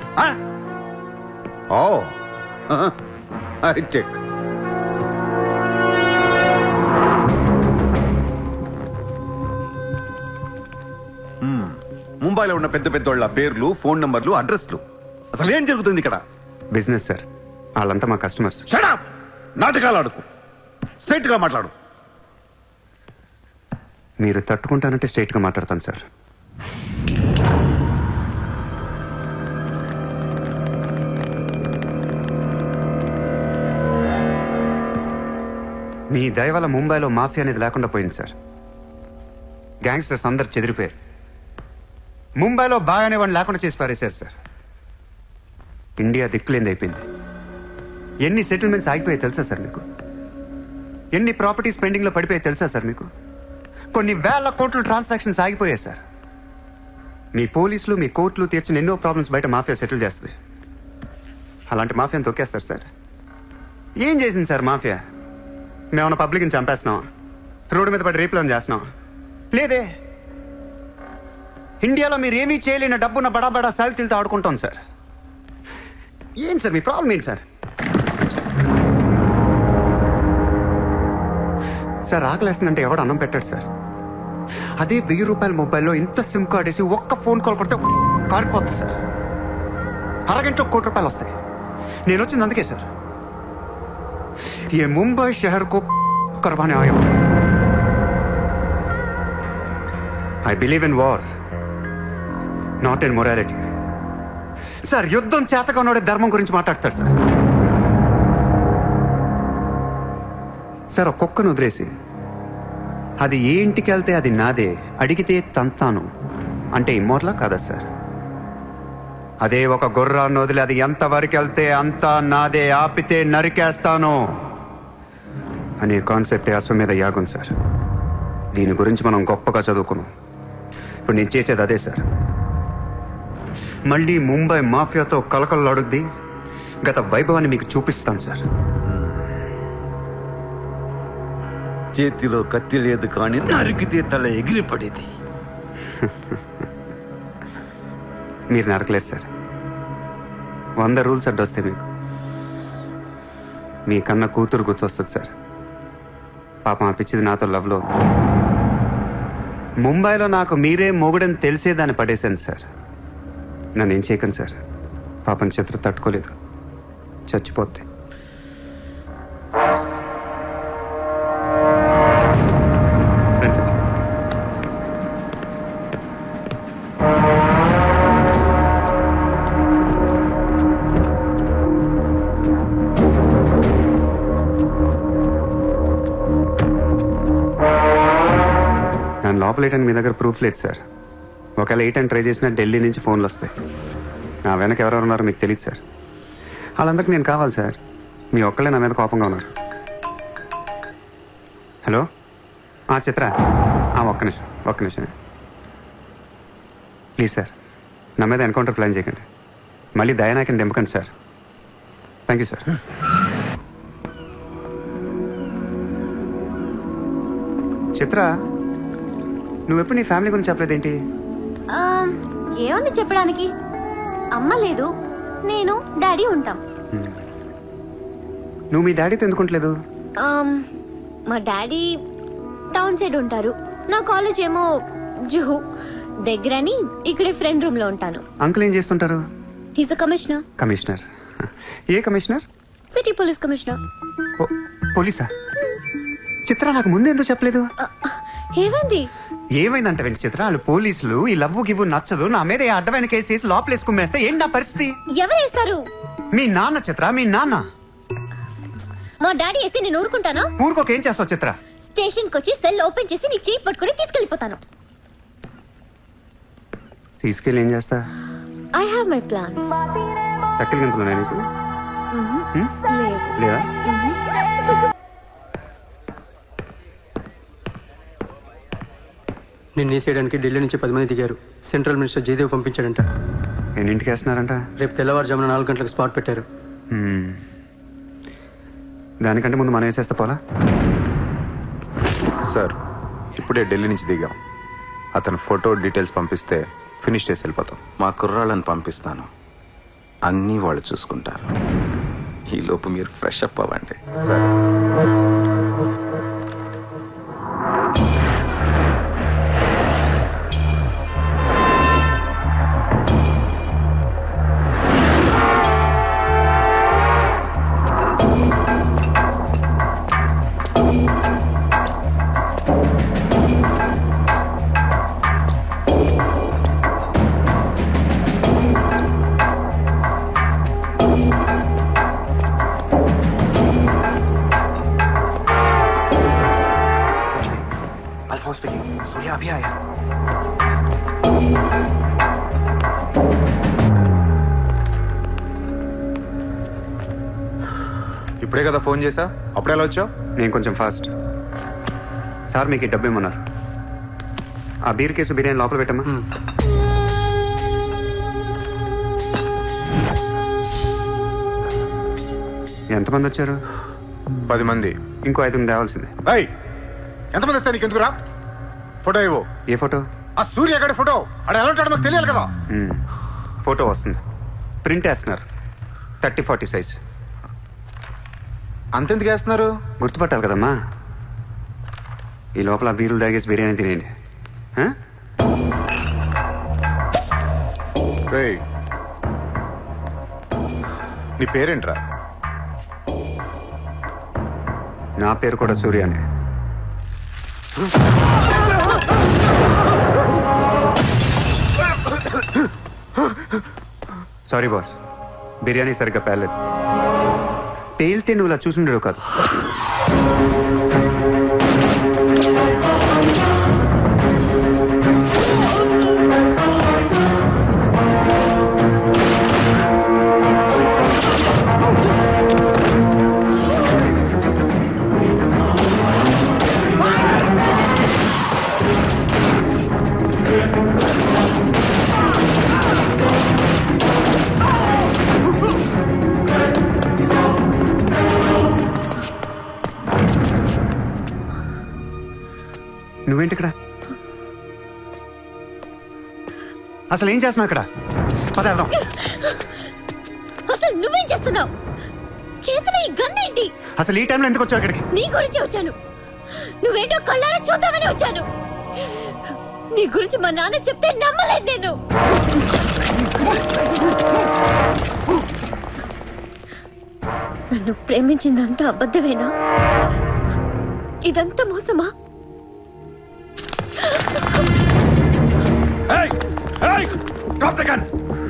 Oh I check. ముంబైలో ఉన్న పెద్ద పెద్దోళ్ళ పేర్లు, ఫోన్ నంబర్లు, అడ్రస్లు. అసలు ఏం జరుగుతుంది ఇక్కడ? Business sir. వాళ్ళంతా మా కస్టమర్స్. Shut up! నాటకాలు ఆడుకు, స్ట్రైట్ గా మాట్లాడు. మీరు తట్టుకుంటానంటే స్ట్రైట్ గా మాట్లాడతాను సార్. మీ దయ వల్ల ముంబైలో మాఫియా అనేది లేకుండా పోయింది సార్. గ్యాంగ్స్టర్స్ అందరు చెదిరిపోయారు. ముంబైలో బాయ్ అనేవాడిని లేకుండా చేసి పారేశారు సార్. ఇండియా దిక్కులేంది అయిపోయింది. ఎన్ని సెటిల్మెంట్స్ ఆగిపోయాయి తెలుసా సార్ మీకు? ఎన్ని ప్రాపర్టీస్ పెండింగ్లో పడిపోయాయి తెలుసా సార్ మీకు? కొన్ని వేల కోట్ల ట్రాన్సాక్షన్స్ ఆగిపోయాయి సార్. మీ పోలీసులు, మీ కోర్టులు తీర్చిన ఎన్నో ప్రాబ్లమ్స్ బయట మాఫియా సెటిల్ చేస్తుంది. అలాంటి మాఫియాని తొక్కేస్తారు సార్. ఏం చేసింది సార్ మాఫియా? మేమన్నా పబ్లిక్ని చంపేస్తున్నాం, రోడ్డు మీద పడి రేపులను చేస్తున్నాం? లేదే. ఇండియాలో మీరు ఏమీ చేయలేని డబ్బున్న బడా బడా సాల్తీలతో ఆడుకుంటాం సార్. ఏంటి సార్ మీ ప్రాబ్లం ఏంటి సార్? సార్ ఆకలేస్తుందంటే ఎవడు అన్నం పెట్టాడు సార్. అదే 1000 రూపాయల మొబైల్లో ఇంత సిమ్ కార్డ్ వేసి ఒక్క ఫోన్ కాల్ కొడితే కారిపోతుంది సార్. అరగంటలో 1 కోటి రూపాయలు వస్తాయి. నేను వచ్చింది అందుకే సార్. ये मुंबई शहर को करवाने आया हूं. I believe in war, not in morality. Sir యుద్ధం చేతగా ఉన్నోడే ధర్మం గురించి మాట్లాడతారు సార్. సార్ ఒక కుక్కను వదిలేసి అది ఏ ఇంటికి వెళ్తే అది నాదే, అడిగితే తంతాను అంటే ఇమ్మోర్లా కాదా సార్? అదే ఒక గుర్రాన్ని వదిలి అది ఎంతవరకు వెళ్తే అంతా నాదే, ఆపితే నరికేస్తాను అనే కాన్సెప్టే అశ్వమేధ యాగం సార్. దీని గురించి మనం గొప్పగా చదువుకున్నాం. ఇప్పుడు నేను చేసేది అదే సార్. మళ్ళీ ముంబై మాఫియాతో కలకలలాడుద్ది గత వైభవాన్ని మీకు చూపిస్తాను సార్. చేతిలో కత్తి లేదు కానీ నరికితే తల ఎగిరిపడేది. మీరు నరకలేదు సార్. 100 రూల్స్ అడ్డొస్తాయి మీకు. మీ కన్న కూతురు గుర్తొస్తుంది సార్. పాపం అనిపించింది నాతో లవ్లో. ముంబైలో నాకు మీరే మొగుడని తెలిసేదాన్ని పడేశాను సార్. నన్ను ఏం చేయకండి సార్. పాపం చిత్ర తట్టుకోలేదు, చచ్చిపోతే. నన్ను లోపలేయడానికి మీ దగ్గర ప్రూఫ్ లేదు సార్. ఒకవేళ 8 అని ట్రై చేసినా ఢిల్లీ నుంచి ఫోన్లు వస్తాయి. నా వెనక ఎవరెవరు ఉన్నారో మీకు తెలియదు సార్. వాళ్ళందరికీ నేను కావాలి సార్. మీ ఒక్కళ్ళే నా మీద కోపంగా ఉన్నారు. హలో చిత్ర, ఒక్క నిమిషం ప్లీజ్ సార్, నా మీద ఎన్కౌంటర్ ప్లాన్ చేయకండి. మళ్ళీ దయానాయకని దింపకండి సార్. Thank you sir. చిత్ర, నువ్వెప్పుడు నీ ఫ్యామిలీ గురించి చెప్పలేదేంటి? ఏముంది చెప్పడానికి? అమ్మ లేదు, నేను డాడీ ఉంటాం. నువ్వు మీ డాడీతో ఎందుకుంటలేదు? మా డాడీ టౌన్ సైడ్ ఉంటారు, నా కాలేజ్ ఏమో జుహు దగ్గరని ఇక్కడే ఫ్రెండ్ రూమ్ లో ఉంటాను. అంకుల్ ఏం చేస్తుంటారు? He's a commissioner. కమిషనర్? ఏ కమిషనర్? City police commissioner. పోలీసా? చిత్ర, నాకు ముందు ఎందుకు చెప్పలేదు? ఏమైంది? ఏమైందంట వెంట చిత్ర, వాళ్ళు పోలీసులు ఈ లవ్వు గివ్వు నచ్చదు, నా మీద అడ్డమైన కేసు వేసి లోపలేసి కుమ్మేస్తే ఏంటి నా పరిస్థితి? ఎవరేస్తారు? మీ నాన్న చిత్ర, మీ నాన్న. మా డాడీ వేస్తే నేను ఊరుకుంటానా? ఊరుకోకేం చేస్తావు చిత్ర? స్టేషన్ కి వచ్చి సెల్ ఓపెన్ చేసి నీ చేయి పట్టుకుని తీసుకెళ్లిపోతాను. తీసుకెళ్ళి ఏం చేస్తా? I have my plans. చక్కలు గంతులున్నా నీకు? లేదా? నిన్ను వేసేయడానికి ఢిల్లీ నుంచి 10 మంది దిగారు. సెంట్రల్ మినిస్టర్ జయదేవ్ పంపించాడంట. ఎన్నింటికి వేస్తున్నారంట? రేపు తెల్లవారుజామున 4 గంటలకు స్పాట్ పెట్టారు. దానికంటే ముందు మనం వేసేస్తా పోలా? సార్, ఇప్పుడే ఢిల్లీ నుంచి దిగాం. అతను ఫోటో డీటెయిల్స్ పంపిస్తే ఫినిష్ చేసి వెళ్ళిపోతాం. మా కుర్రాళ్ళని పంపిస్తాను, అన్నీ వాళ్ళు చూసుకుంటారు. ఈ లోపు మీరు ఫ్రెష్ అప్ అవ్వండి. సార్, सूर्या अभी आया. ఇప్పుడే కదా ఫోన్ చేసా, అప్పుడే ఎలా వచ్చావు? నేను కొంచెం ఫాస్ట్. సార్ మీకు డబ్బు ఏమన్నారు? ఆ బీర్ కేసు బిర్యానీ లోపల పెట్టమ్మా. ఎంతమంది వచ్చారు? 10 మంది. ఇంకో 5 తేవాల్సిందే. ఎంతమంది వస్తా? నీకు ఎందుకురా? ఫోటో ఇవ్వు. ఏ ఫోటో? ఆ సూర్యగడి ఫోటో. అక్కడ ఎలా ఉంటాడో మాకు తెలియాలి కదా. ఫోటో వస్తుంది, ప్రింట్ వేస్తున్నారు. 30-40 సైజ్. అంతెందుకు వేస్తున్నారు? గుర్తుపట్టాలి కదమ్మా. ఈ లోపల బీరులు తాగేసి బిర్యానీ తినేయండి. నీ పేరేంట్రా? నా పేరు కూడా సూర్యానే. సారీ బాస్, బిర్యానీ సరిగ్గా పేర్లేదు. పేలితే నువ్వు ఇలా చూసుండేవు కాదు. నువ్వేంటి ఇక్కడ? అసలు ఏం చేస్తున్నావు ఇక్కడ? పదేద్దాం. అసలు నువ్వేం చేస్తున్నావు? చేతిలో ఈ గన్ ఏంటి? అసలు ఈ టైంలో ఎందుకు వచ్చావు ఇక్కడికి? నీ గురించి వచ్చాను. నువ్వేంటో కళ్ళారా చూద్దామని వచ్చాను. నీ గురించి మా నాన్న చెప్తే నమ్మలేదు నేను. నన్ను ప్రేమించిందంతా అబద్ధమేనా? ఇదంతా మోసమా? Hey! Hey! Drop the gun!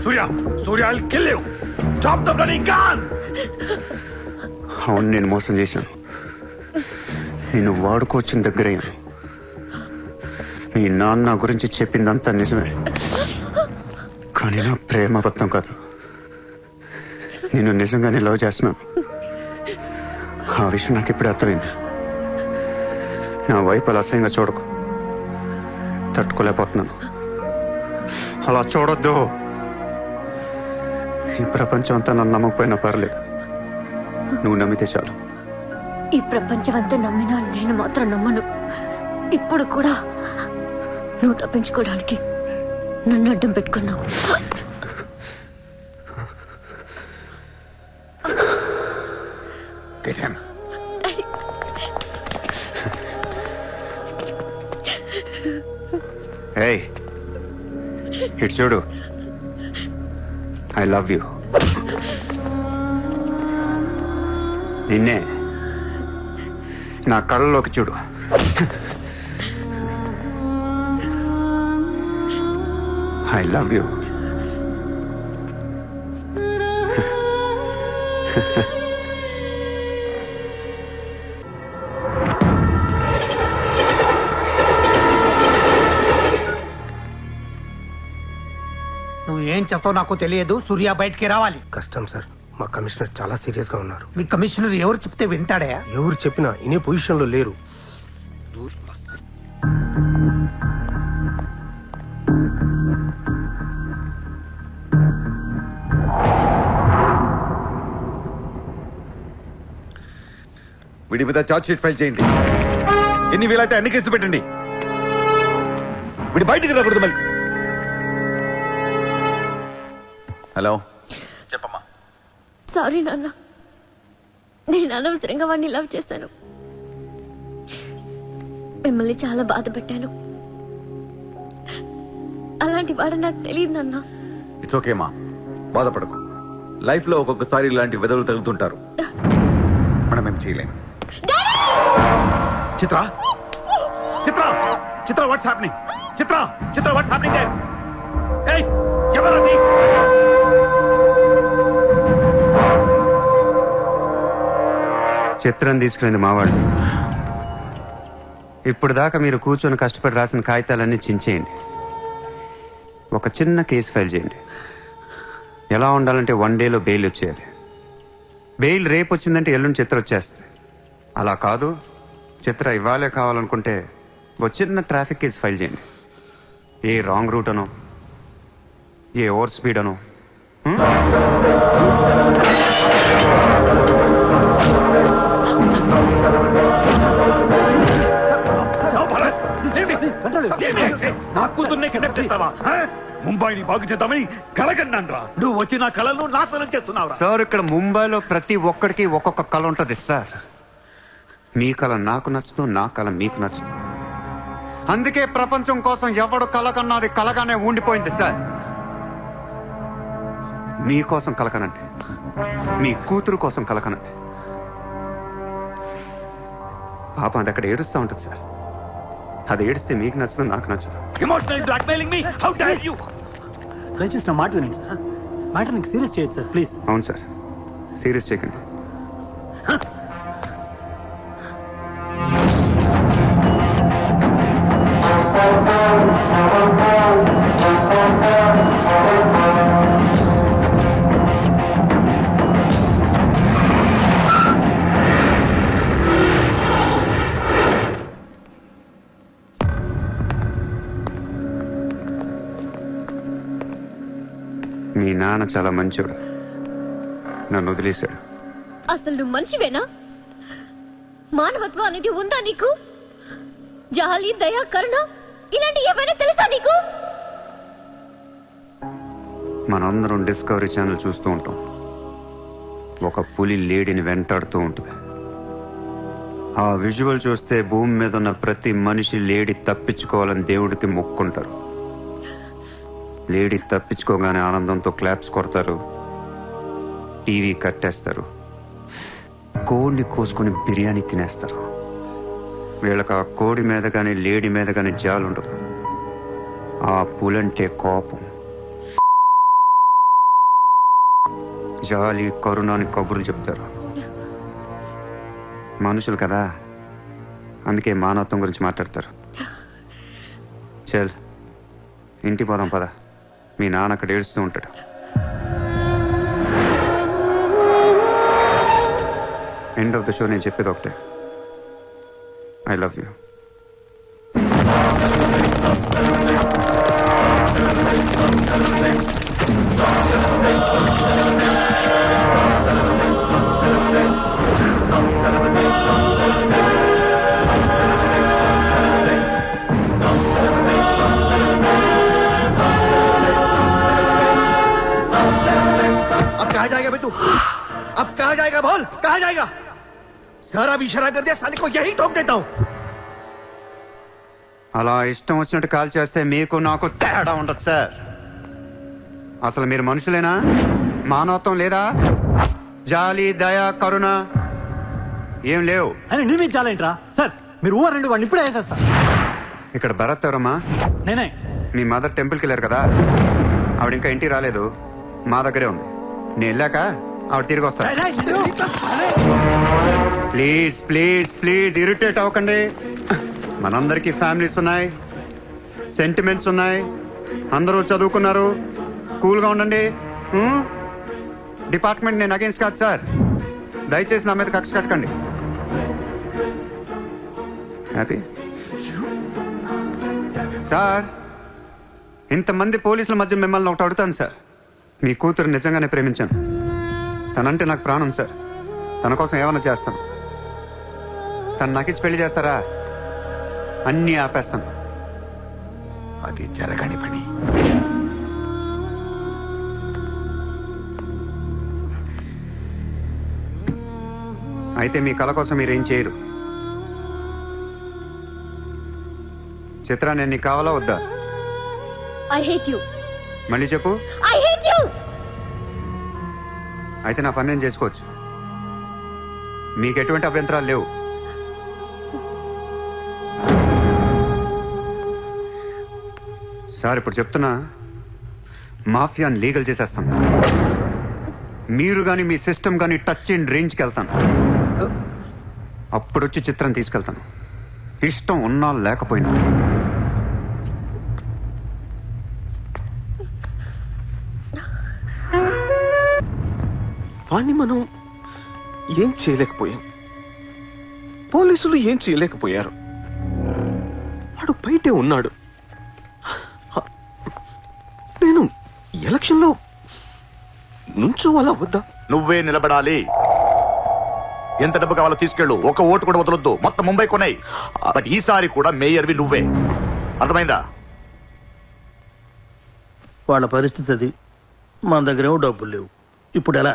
Surya! Surya, I'll kill you! Drop the bloody gun! అవును, నేను మోసం చేశాను. నేను వాడుకోవచ్చిన దగ్గరయ్యాను. మీ నాన్న గురించి చెప్పిందంతా నిజమే, కానీ నా ప్రేమ అబద్ధం కాదు. నేను నిజంగానే లవ్ చేస్తున్నాను. ఆ విషయం నాకు ఇప్పుడే అర్థమైంది. నా వైపు అలా అసహ్యంగా చూడకు, తట్టుకోలేకపోతున్నాను. అలా చూడొద్దు. ఈ ప్రపంచం అంతా నన్ను నమ్మకపోయినా పర్లేదు, నువ్వు నమ్మితే చాలు. ఈ ప్రపంచం అంతా నమ్మినా నేను మాత్రం నమ్మను. ఇప్పుడు కూడా నువ్వు తప్పించుకోవడానికి నన్ను అడ్డం పెట్టుకున్నావు. Get him. Hey, ఇటు చూడు. I love you. నిన్నే నా కళ్ళలోకి చూడు. I love you. నువ్వు ఏం చేస్తావు నాకు తెలియదు. సూర్య బయటికి రావాలి. కష్టం సార్, మా కమిషనర్ చాలా సీరియస్ గా ఉన్నారు. మీ కమిషనర్ ఎవరు చెప్తే వింటాడా? ఎవరు చెప్పినా ఇనే పొజిషన్ లో లేరు. వీడి మీద ఛార్జ్ షీట్ ఫైల్ చేయండి. ఎన్ని వీలైతే అన్ని కేసులు పెట్టండి. వీడి బయటికి రాకూడదు మళ్ళీ. హలో, చెప్పమ్మా. సారీ నాన్న, నేను అనవసరంగా వాడిని లవ్ చేశాను. మిమ్మల్ని చాలా బాధ పెట్టాను. అలాంటి వాడు నాకు తెలియదు నాన్న. ఇట్స్ ఓకే మా, బాధపడకు. లైఫ్ లో ఒక్కొక్కసారి ఇలాంటి వెదవులు తగులుతుంటారు, మనం ఏం చేయలేం. Chitra, Chitra, Chitra, what's happening? Chitra, Chitra, what's happening there? ఏయ్, ఎవరది? చిత్రం తీసుకునేది మావాళ్ళు. ఇప్పుడు దాకా మీరు కూర్చొని కష్టపడి రాసిన కాగితాలన్నీ చించేయండి. ఒక చిన్న కేసు ఫైల్ చేయండి. ఎలా ఉండాలంటే 1 డేలో బెయిల్ వచ్చేయాలి. బెయిల్ రేపు వచ్చిందంటే ఎల్లుండి చిత్ర వచ్చేస్తుంది. అలా కాదు, చిత్ర ఇవ్వాలే కావాలనుకుంటే ఒక చిన్న ట్రాఫిక్ కేసు ఫైల్ చేయండి. ఏ రాంగ్ రూట్ అనో, ఏ ఓవర్ స్పీడ్ అనో. నా కూతుర్నే కిడ్నాప్ చేస్తావా? ముంబైని బాగు చేద్దామని కలగన్నాన్రా. నువ్వు వచ్చి నా కళను నాశనం చేస్తున్నావురా. సార్, ఇక్కడ ముంబైలో ప్రతి ఒక్కడికి ఒక్కొక్క కళ ఉంటుంది సార్. మీ కళ నాకు నచ్చదు, నా కళ మీకు నచ్చదు. అందుకే ప్రపంచం కోసం ఎవడు కళ కన్నది కలగానే ఉండిపోయింది సార్. మీకోసం కలకనండి, మీ కూతురు కోసం కలకనండి. పాపం అది అక్కడ ఏడుస్తూ ఉంటుంది సార్. అది ఏడిస్తే మీకు నచ్చదు, నాకు నచ్చదు. Emotional blackmailing me, how dare you? దయచేసి నా మాట వినండి సార్. మ్యాటర్ నీకు సీరియస్ చేయొచ్చు సార్, ప్లీజ్. అవును సార్, సీరియస్ చేయకండి. మీ నాన్న చాలా మంచోడు, నన్ను వదిలేశాడు. అసలు నువ్వు మనిషివేనా? మానవత్వం అనేది ఉందా నీకు? జాలి, దయ, కరుణ ఇలాంటి ఏమైనా తెలుసా నీకు? మనందరం డిస్కవరీ ఛానల్ చూస్తూ ఉంటాం. ఒక పులి లేడీని వెంటాడుతూ ఉంటుంది. ఆ విజువల్ చూస్తే భూమి మీద ఉన్న ప్రతి మనిషి లేడీ తప్పించుకోవాలని దేవుడికి మొక్కుంటారు. లేడీ తప్పించుకోగానే ఆనందంతో క్లాప్స్ కొడతారు, టీవీ కట్టేస్తారు, కోడిని కోసుకొని బిర్యానీ తినేస్తారు. వీళ్ళకి ఆ కోడి మీద కానీ లేడీ మీద కానీ జాలి ఉండదు. ఆ పులంటే కోపం, జాలి, కరుణ అని కబుర్లు చెప్తారు. మనుషులు కదా, అందుకే మానవత్వం గురించి మాట్లాడతారు. చల్ ఇంటికి పోదాం పద. మీ నాన్న అక్కడ ఏడుస్తూ ఉంటాడు. ఎండ్ ఆఫ్ ద షో నేను చెప్పేది ఒకటే, ఐ లవ్ యూ. अब कहाँ जाएगा बे तू? अब कहाँ जाएगा बोल, कहाँ जाएगा? सारा भी इशारा कर दिया, साले को यही ठोक देता हूँ. అలా ఇష్టం వచ్చినట్టు కాల్ చేస్తే మీకు నాకు తేడా ఉండదు సార్. అసలు మీరు మనుషులేనా? మానవత్వం లేదా? జాలి, దయ, కరుణ ఏం లేవు. అని నిర్మించాలేంట్రా సార్? మీరు ఊరండి వాడిని ఇప్పుడే వేసేస్తా. ఇక్కడ భరత్ ఎవరమ్మా? నేనే. మీ మదర్ టెంపుల్కి వెళ్ళారు కదా, ఆవిడ ఇంకా ఇంటికి రాలేదు, మా దగ్గరే ఉంది. నేను వెళ్ళాక ఆవిడ తిరిగి వస్తాను. ప్లీజ్ ప్లీజ్ ప్లీజ్ ఇరిటేట్ అవ్వకండి. మనందరికీ ఫ్యామిలీస్ ఉన్నాయి, సెంటిమెంట్స్ ఉన్నాయి, అందరూ చదువుకున్నారు. కూల్గా ఉండండి. డిపార్ట్మెంట్ నేను అగేన్స్ట్ కాదు సార్. దయచేసి నా మీద కక్ష కట్టకండి. Happy sir. ఇంతమంది పోలీసుల మధ్య మిమ్మల్ని ఒకటి అడుగుతాను సార్. మీ కూతురు నిజంగానే ప్రేమించాను. తనంటే నాకు ప్రాణం సార్. తన కోసం ఏమైనా చేస్తాను. తను నాకిచ్చి పెళ్లి చేస్తారా? అన్నీ ఆపేస్తాను. అది జరగని పని. అయితే మీ కళ కోసం మీరేం చేయరు. చిత్ర, నేను నీకు కావాలా వద్దా? I hate you. మళ్ళీ చెప్పు. I hate you. అయితే నా పని నేను చేసుకోవచ్చు. మీకు ఎటువంటి అభ్యంతరాలు లేవు. సార్, ఇప్పుడు చెప్తున్నా, మాఫియాని లీగల్ చేసేస్తాను. మీరు కానీ మీ సిస్టమ్ కానీ టచ్ అండ్ రేంజ్కి వెళ్తాను. అప్పుడు వచ్చి చిత్రం తీసుకెళ్తాను, ఇష్టం ఉన్నా లేకపోయినా. వాణ్ణి మనం ఏం చేయలేకపోయాం. పోలీసులు ఏం చేయలేకపోయారు. వాడు బయటే ఉన్నాడు. నేను ఎలక్షన్లో నుంచోవాలా వద్దా? నువ్వే నిలబడాలి. ఎంత డబ్బు కావాలో తీసుకెళ్ళు. ఒక ఓటు కూడా వదలొద్దు. మొత్తం ముంబై కొన్నాయి. బట్ ఈసారి కూడా మేయర్వి నువ్వే. అర్థమైందా? వాళ్ళ పరిస్థితి అది. మన దగ్గరేమో డబ్బులు లేవు. ఇప్పుడు ఎలా?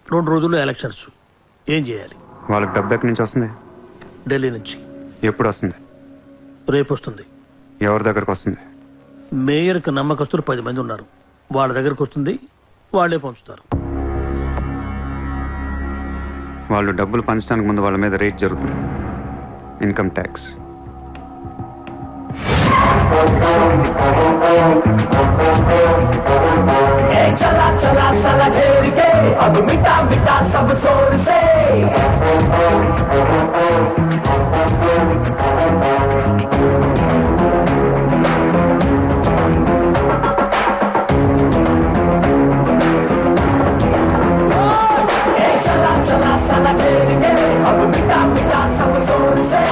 2 రోజుల్లో ఎలక్షన్స్. ఏం చేయాలి? వాళ్ళకి డబ్బు ఎక్కడి నుంచి వస్తుంది? ఢిల్లీ నుంచి. ఎప్పుడు వస్తుంది? రేపు వస్తుంది. ఎవరి దగ్గరకు వస్తుంది? మేయర్కి నమ్మకస్తులు 10 మంది ఉన్నారు. వాళ్ళ దగ్గరకు వస్తుంది, వాళ్ళే పంచుతారు. వాళ్ళు డబ్బులు పంచడానికి ముందు వాళ్ళ మీద రేట్ జరుగుతుంది. Income tax. चला चला साला घेर के अब मिटा मिटा सब जोर से चला चला साला घेर के अब मिटा मिटा सब जोर से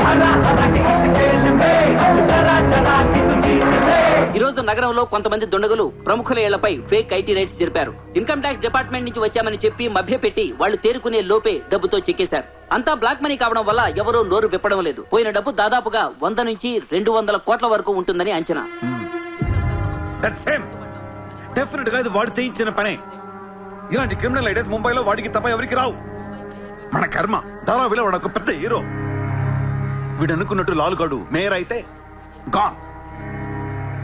हरा हरा के इस खेल में डरा डरा के तू जीत ले. ఈ రోజు నగరంలో కొంతమంది దుండగులు ప్రముఖుల ఇళ్లపై ఫేక్ ఐటీ రైడ్స్ జరిపారు. ఇన్కమ్ ట్యాక్స్ డిపార్ట్మెంట్ నుంచి వచ్చామని చెప్పి మభ్యపెట్టి వాళ్ళు తేరుకునే లోపే డబ్బుతో చెక్కేశారు. అంతా బ్లాక్ మనీ కావడం వల్ల ఎవరూ నోరు విప్పడం లేదు. పోయిన డబ్బు దాదాపుగా 100 నుంచి 200 కోట్ల వరకు ఉంటుందని అంచనా. డెఫినెట్ గా ఇది వాడు చేయించిన పనే. ఇలాంటి క్రిమినల్ ఐడియాస్ ముంబైలో వాడికి తప్ప ఎవరికి రావు. మన కర్మ. ధారావిలో వాడు ఒక పెద్ద హీరో. వీడు అనుకున్నట్టు లాలుగాడు మేయర్ అయితే గాన్.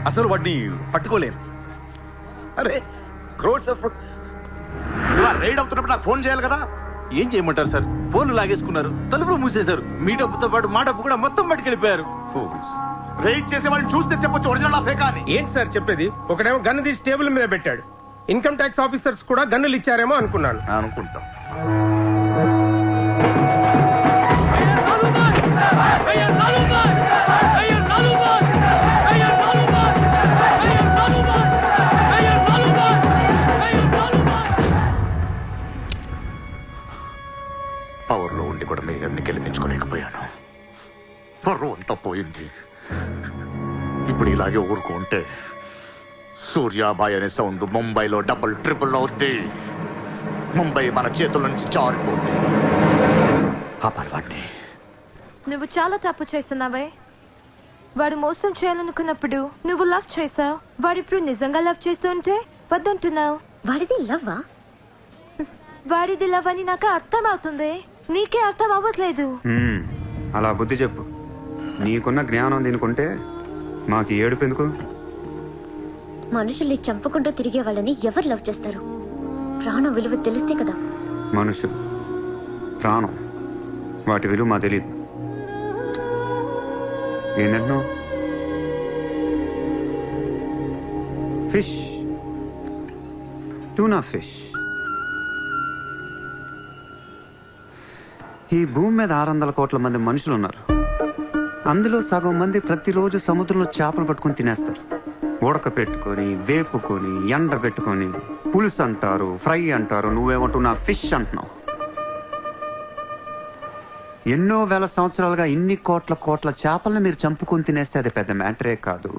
అసలు వాడిని పట్టుకోలేరు. అరే క్రోడ్స్ ఆఫ్ రైడ్ అవుతున్నప్పుడు నాకు ఫోన్ చేయాలి కదా. ఏం చేయమంటారు సార్? ఫోన్లు లాగేసుకున్నారు, తలుపులు మూసేశారు. మీ డబ్బుతో పాటు మా డబ్బు కూడా మొత్తం పట్టుకెళ్ళిపోయారు. రైడ్ చేసే వాళ్ళని చూస్తే చెప్పొచ్చు ఒరిజినల్ ఫేక్ అని. ఏంటి సార్ చెప్పేది? ఒకడేమో గన్ను తీసి టేబుల్ మీద పెట్టాడు. ఇన్కమ్ ట్యాక్స్ ఆఫీసర్స్ కూడా గన్నులు ఇచ్చారేమో అనుకున్నాను. అనుకుంటాం. పవర్లో ఉండి కూడా మేయర్ని గెలిపించుకోలేకపోయాను. పరువు అంతా పోయింది. ఇప్పుడు ఇలాగే ఊరుకుంటే సూర్యాబాయ్ అనే సౌండ్ ముంబైలో డబుల్ ట్రిపుల్ అవుద్ది. ముంబై మన చేతుల నుంచి జారిపోద్ది. ఆపాలి వాడిని. నువ్వు చాలా తప్పు చేస్తున్నావే. వాడు మోసం చేయాలనుకున్నప్పుడు నువ్వు లవ్ చేసావు. వాడిప్పుడు నిజంగా లవ్ చేస్తుంటే వద్దంటున్నావు. వాడిది లవ్వా? వాడిది లవ్ అని నాకు అర్థం అవుతుంది, నీకే అర్థం అవ్వట్లేదు. అలా బుద్ధి చెప్పు. నీకున్న జ్ఞానం దీనికుంటే మాకు ఏడుపు ఎందుకు? మనుషుల్ని చంపుకుంటూ తిరిగే వాళ్ళని ఎవరు లవ్ చేస్తారు? ప్రాణం విలువ తెలిస్తే కదా. మనుషులు, ప్రాణం, వాటి విలువ మా తెలియదు. ఏంటంటున్నావు? Fish, tuna fish. ఈ భూమి మీద 600 కోట్ల మంది మనుషులు ఉన్నారు. అందులో సగం మంది ప్రతిరోజు సముద్రంలో చేపలు పట్టుకొని తినేస్తారు. ఉడక పెట్టుకొని, వేపుకొని, ఎండ పెట్టుకొని, పులుసు అంటారు, ఫ్రై అంటారు. నువ్వేమంటున్నా ఫిష్ అంటున్నావు. ఎన్నో వేల సంవత్సరాలుగా ఇన్ని కోట్ల చేపలను మీరు చంపుకొని తినేస్తే అది పెద్ద మ్యాటరే కాదు.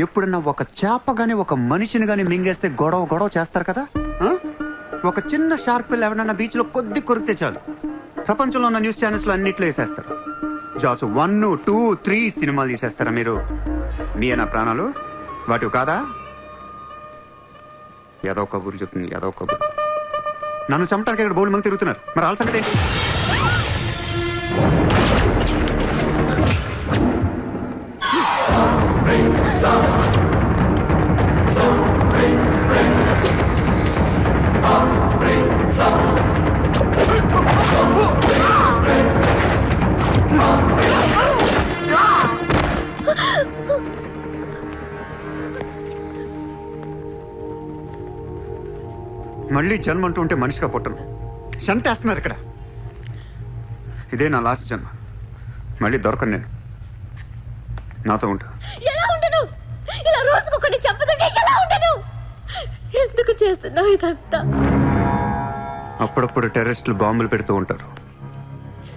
ఎప్పుడన్నా ఒక చేప గాని ఒక మనిషిని గాని మింగేస్తే గొడవ చేస్తారు కదా. ఒక చిన్న షార్క్ పిల్ల ఎవరన్నా బీచ్ లో కొద్ది కొరికితే చాలు, ప్రపంచంలో ఉన్న న్యూస్ ఛానల్స్ లో అన్నిట్లో వేసేస్తారు. జాసు 1, 2, 3 సినిమాలు తీసేస్తారా మీరు? మీ నా ప్రాణాలు వాటి కాదా? ఏదో కబుర్లు చెప్తుంది, ఏదో కబుర్లు. నన్ను చంపడానికి ఇక్కడ బోల్డ్ మంది తిరుగుతున్నారు. మరి వాళ్ళ సంగతి ఏంటి? మళ్ళీ జన్మ అంటూ ఉంటే మనిషిగా పుట్టను. చంపేస్తున్నారు ఇక్కడ. ఇదే నా లాస్ట్ జన్మ. మళ్ళీ దొరకను నేను. నాతో ఉంటా. ఎలా ఉండను? ఇలా రోజుకొకటి చంపుతుంటే ఎలా ఉండను? ఎందుకు చేస్తున్నావు ఇదంతా? అప్పుడప్పుడు టెర్రరిస్టులు బాంబులు పెడుతూ ఉంటారు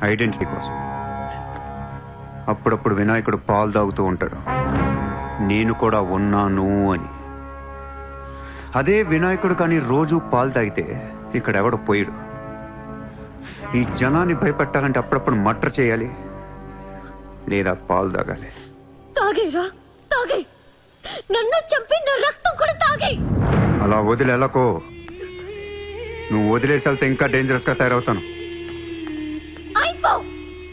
ఐడెంటిటీ కోసం. అప్పుడప్పుడు వినాయకుడు పాలు తాగుతూ ఉంటాడు, నేను కూడా ఉన్నాను అని. అదే వినాయకుడు కానీ రోజు పాలు తాగితే ఇక్కడ ఎవడు పోయాడు. ఈ జనాన్ని భయపెట్టాలంటే అప్పుడప్పుడు మట్ర చేయాలి, లేదా పాలు తాగాలి. తాగేరా, తాగే. నన్ను చంపి నా రక్తం కూడా తాగే. అలా వదిలేలకో. నువ్వు వదిలేసి వెళ్తే ఇంకా డేంజరస్ గా తయారవుతాను. అయిపో,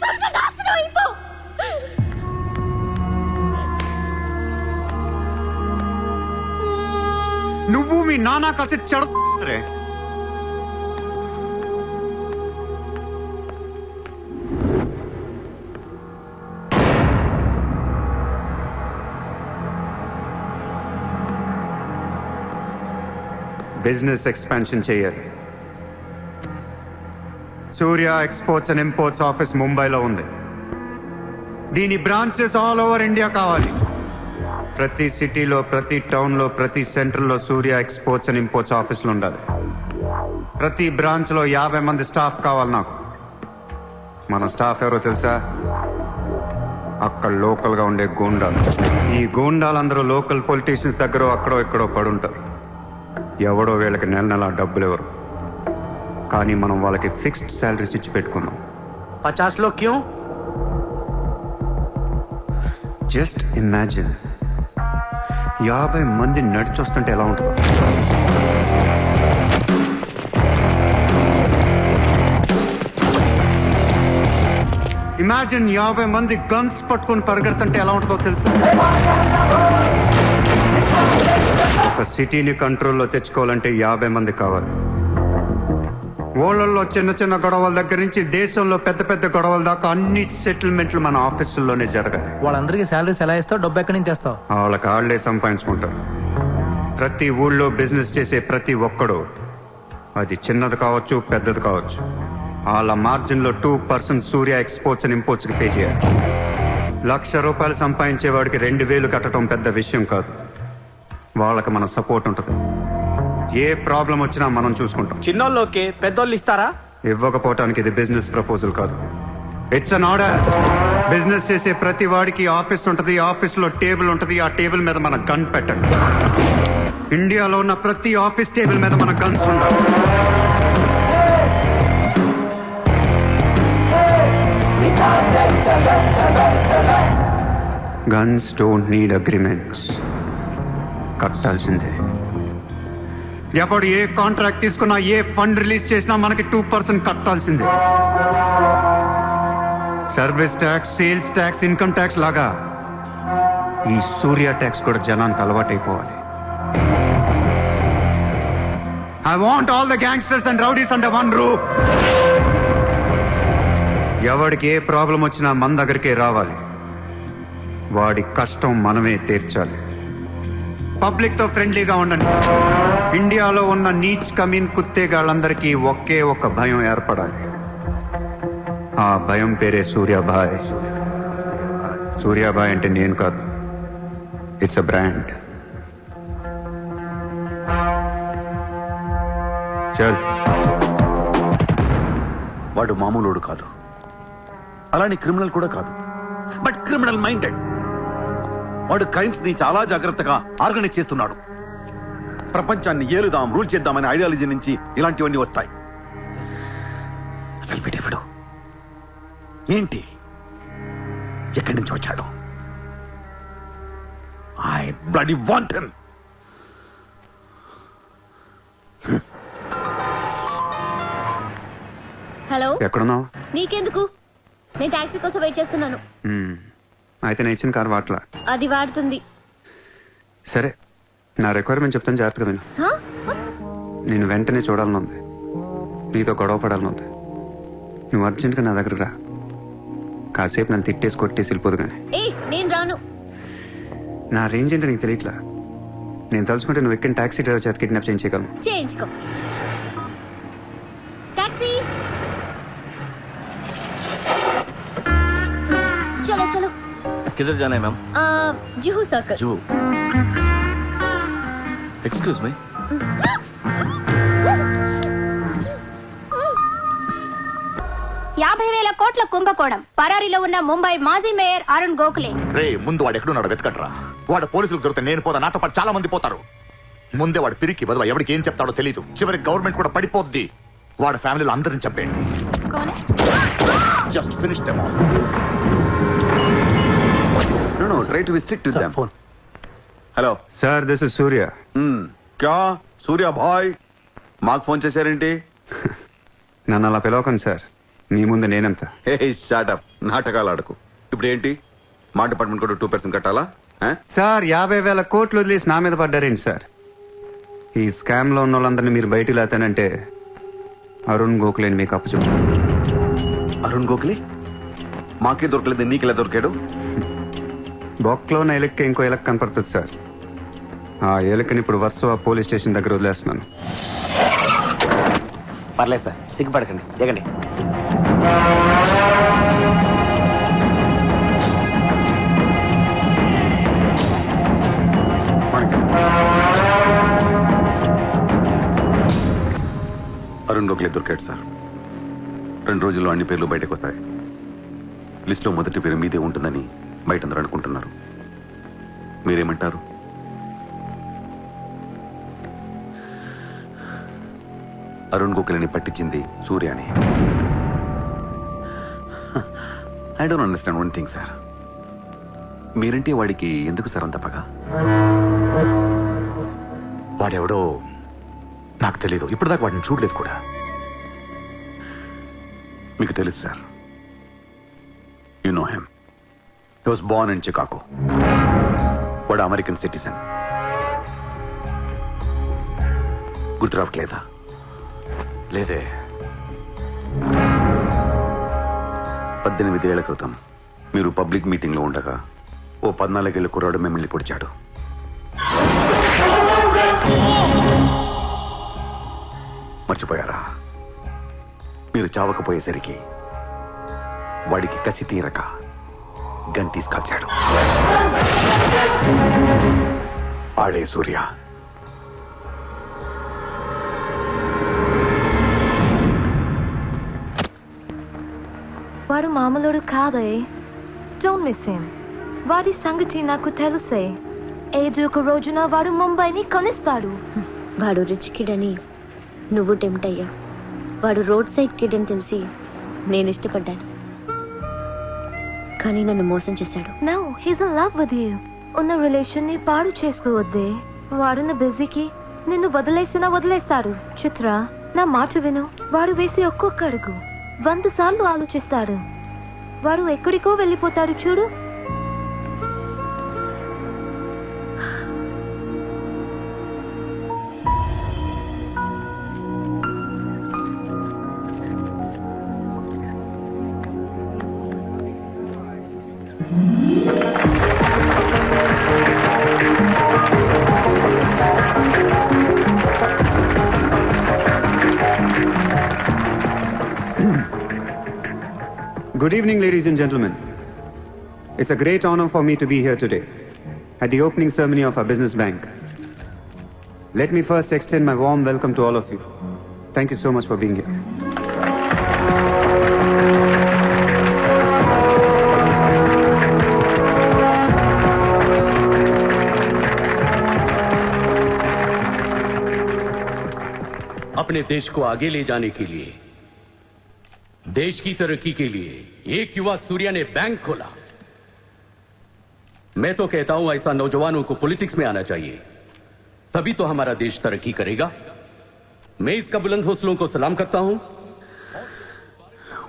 సర్వనాశనం అయిపో. నువ్వు మీ నాన్న కలిసి చెడరే. బిజినెస్ ఎక్స్పాన్షన్ చేయాలి. సూర్య ఎక్స్పోర్ట్స్ అండ్ ఇంపోర్ట్స్ ఆఫీస్ ముంబైలో ఉంది. దీని బ్రాంచెస్ ఆల్ ఓవర్ ఇండియా కావాలి. ప్రతి సిటీలో, ప్రతి టౌన్లో, ప్రతి సెంటర్లో సూర్య ఎక్స్పోర్ట్స్ అండ్ ఇంపోర్ట్స్ ఆఫీసులు ఉండాలి. ప్రతి బ్రాంచ్లో 50 మంది స్టాఫ్ కావాలి నాకు. మన స్టాఫ్ ఎవరో తెలుసా? అక్కడ లోకల్గా ఉండే గూండాలు. ఈ గూండాలందరూ లోకల్ పొలిటీషియన్స్ దగ్గర అక్కడో ఇక్కడో పడుంటారు. ఎవడో వీళ్ళకి నెల డబ్బులు ఎవరు, కానీ మనం వాళ్ళకి ఫిక్స్డ్ శాలరీస్ ఇచ్చి పెట్టుకున్నాం. 50 లో క్యూ? జస్ట్ ఇమాజిన్ 50 మంది నడిచొస్తుంటే ఎలా ఉంటుందో. ఇమాజిన్ 50 మంది గన్స్ పట్టుకొని పరిగెడుతుంటే ఎలా ఉంటుందో తెలుసు. ఒక సిటీని కంట్రోల్లో తెచ్చుకోవాలంటే 50 మంది కావాలి. ఊళ్ళల్లో చిన్న చిన్న గొడవల దగ్గర నుంచి దేశంలో పెద్ద పెద్ద గొడవల దాకా అన్ని సెటిల్మెంట్లు మన ఆఫీసుల్లోనే జరగాలి. వాళ్ళందరికీ శాలరీస్ ఎలా ఇస్తావు? డబ్బు ఎక్కడి నుంచి తెస్తావు? వాళ్ళకి ఆళ్లే సంపాదించుకుంటారు. ప్రతి ఊళ్ళో బిజినెస్ చేసే ప్రతి ఒక్కడు, అది చిన్నది కావచ్చు పెద్దది కావచ్చు, వాళ్ళ మార్జిన్లో 2% సూర్య ఎక్స్పోర్ట్స్ అండ్ ఇంపోర్ట్స్ కి పే చేయాలి. ₹1,00,000 సంపాదించేవాడికి 2,000 కట్టడం పెద్ద విషయం కాదు. వాళ్ళకి మన సపోర్ట్ ఉంటుంది. ఏ ప్రాబ్లం వచ్చినా మనం చూసుకుంటాం. చిన్నోళ్ళకి పెద్దోళ్ళు ఇస్తారా? ఇవ్వకపోవటానికి ఇది బిజినెస్ ప్రపోజల్ కాదు, ఇట్స్ అన్ ఆర్డర్. బిజినెస్ చేసే ప్రతి వాడికి ఆఫీస్ ఉంటుంది, ఆఫీస్ లో టేబుల్ ఉంటుంది, ఆ టేబుల్ మీద మన గన్ పెట్టండి. ఇండియాలో ఉన్న ప్రతి ఆఫీస్ టేబుల్ మీద మన గన్స్ ఉండాలి. Guns don't need agreements. కట్టాల్సిందే. ఎప్పుడు ఏ కాంట్రాక్ట్ తీసుకున్నా, ఏ ఫండ్ రిలీజ్ చేసినా మనకి 2% కట్టాల్సిందే. Service tax, sales tax, income tax లాగా ఈ సూర్య ట్యాక్స్ కూడా జనానికి అలవాటైపోవాలి. I want all the gangsters and rowdies under one roof. ఎవడికి ఏ ప్రాబ్లం వచ్చినా మన దగ్గరికే రావాలి. వాడి కష్టం మనమే తీర్చాలి. పబ్లిక్ తో ఫ్రెండ్లీగా ఉండండి. ఇండియాలో ఉన్న నీచ్ కమీన్ కుత్తేగాళ్ళందరికీ ఒకే ఒక భయం ఏర్పడాలి. ఆ భయం పేరే సూర్యాభాయ్. సూర్యాభాయ్ అంటే నేను కాదు, ఇట్స్ అ బ్రాండ్. చల్. వాడు మామూలుడు కాదు, అలానే క్రిమినల్ కూడా కాదు, బట్ క్రిమినల్ మైండెడ్. వాడు క్రైమ్స్ ని చాలా జాగ్రత్తగా ఆర్గనైజ్ చేస్తున్నాడు. ప్రపంచాన్ని ఏలుదాం, రూల్ చేద్దామనే ఐడియాలజీ నుంచి ఇలాంటివన్నీ వస్తాయి. అసలు వీడెవడు, ఏంటి, ఎక్కడి నుంచి వచ్చాడు? I bloody want him. Hello, ఎక్కడున్నావు? నీకెందుకు? నేను టాక్సీ కోసం వెయిట్ చేస్తున్నాను. అయితే నేను ఇచ్చిన కారు వాట్లా. అది వాడుతుంది. సరే, నా రిక్వైర్మెంట్ చెప్తాను, జాగ్రత్తగా విను. హా? నేను వెంటనే చూడాలని ఉంది, నీతో గొడవ పడాలని ఉంది. నువ్వు అర్జెంట్గా నా దగ్గర రా. కాసేపు నన్ను తిట్టేసి కొట్టేసి వెళ్ళిపోదు కానీ. నేను రాను. నా రేంజ్ ఏంటో నీకు తెలియట్లా. నేను తలుచుకుంటే నువ్వు ఎక్కిన టాక్సీ డ్రైవర్ చేత కిడ్నాప్ చేయించగలను. చేయించుకో. టాక్సీ, చలో చలో. किधर जाना है ma'am? Juhu circle. Juhu. Excuse me. $50,000 కోట్ల కుంభకోణం. పరారీలో ఉన్న ముంబై మాజీ మేయర్ అరుణ్ గోఖలే. రే, ముందు వాడు ఎక్కడున్నాడు వెతకట్రా. వాడు పోలీసులకు దొరికితే నేను పోతా, నాతో పాటు చాలా మంది పోతారు. ముందే వాడు పిరికి వదవ, ఎవరికి ఏం చెప్తాడో తెలియదు. చివరికి గవర్నమెంట్ కూడా పడిపోద్ది. వాడు ఫ్యామిలీలో అందరిని చంపేయండి. Just finish them off. No, try to be strict with them. Hello sir, this is Surya. క్యా సూర్య భాయ్, మాకు ఫోన్ చేశారేంటి? నన్ను అలా పిలవకండి సార్, మీ ముందు నేనంత. హే షాటప్, నాటకాలు ఆడకు. ఇప్పుడు ఏంటి, మా డిపార్ట్మెంట్ కూడా 2% కట్టాలా? సార్, 50,000 కోట్లు వదిలేసి నా మీద పడ్డారేంటి సార్? ఈ స్కామ్ లో ఉన్న వాళ్ళందరినీ మీరు బయటికి లేతానంటే అరుణ్ గోఖలేని మీకు అప్పు చెప్పు. అరుణ్ గోఖలే మాకే దొరకలేదు, నీకెలా దొరికాడు? బొక్కలో ఉన్న ఎలక్క ఇంకో ఎలక్క కనపడుతుంది సార్. ఆ ఎలక్కని ఇప్పుడు వర్సోవా పోలీస్ స్టేషన్ దగ్గర వదిలేస్తున్నాను. పర్లేదు సార్, సిగ్గుపడకండి, దిగండి. అరుణ్ గోఖలే దొరికాడు సార్. 2 రోజుల్లో అన్ని పేర్లు బయటకు వస్తాయి. లిస్టులో మొదటి పేరు మీదే ఉంటుందని బయట అందరూ అనుకుంటున్నారు. మీరేమంటారు? అరుణ్ గోఖలేని పట్టించింది సూర్యాని. I don't understand one thing sir. మీరంటే వాడికి ఎందుకు సార్ అంత పగ? వాడెవడో నాకు తెలీదు, ఇప్పటిదాకా వాడిని చూడలేదు కూడా. మీకు తెలుసు sir. You know him. He was Born in Chicago. వాడు అమెరికన్ సిటిజన్. గుర్తు రావట్లేదా? లేదే. 18 ఏళ్ల క్రితం మీరు పబ్లిక్ మీటింగ్ లో ఉండగా ఓ 14 ఏళ్ల కుర్రాడు మిమ్మల్ని పొడిచాడు. మర్చిపోయారా? మీరు చావకపోయేసరికి వాడికి కసి తీరక గన్ తీసుకొచ్చాడు. ఆడే సూర్య. వాడు మామూలుడు కాదే. Don't miss him. వాడి సంగతి నాకు తెలుసే. ఏదో ఒక రోజున వాడు ముంబైని కొనిస్తాడు. వాడు రిచ్ కిడ్ అని నువ్వు టెంప్ట్ అయ్యా. వాడు రోడ్ సైడ్ కిడ్ అని తెలిసి నేను ఇష్టపడ్డాను, కానీ నన్ను మోసం చేశాడు. No, he's in love with you. ఉన్న రిలేషన్ ని పాడు చేసుకోవద్దే. వాడున్న బిజీకి నిన్ను వదిలేస్తాడు. చిత్ర, నా మాట విను. వాడు వేసి ఒక్కొక్క అడుగు 100 సార్లు ఆలోచిస్తాడు. వాడు ఎక్కడికో వెళ్ళిపోతాడు చూడు. Good evening, ladies and gentlemen. It's a great honor for me to be here today at the opening ceremony of our business bank. Let me first extend my warm welcome to all of you. Thank you so much for being here. अपने देश को आगे ले जाने के लिए, देश की तरक्की के लिए एक युवा सूर्या ने बैंक खोला। मैं तो कहता हूं ऐसा नौजवानों को पॉलिटिक्स में आना चाहिए, तभी तो हमारा देश तरक्की करेगा। मैं इसका बुलंद हौसलों को सलाम करता हूं।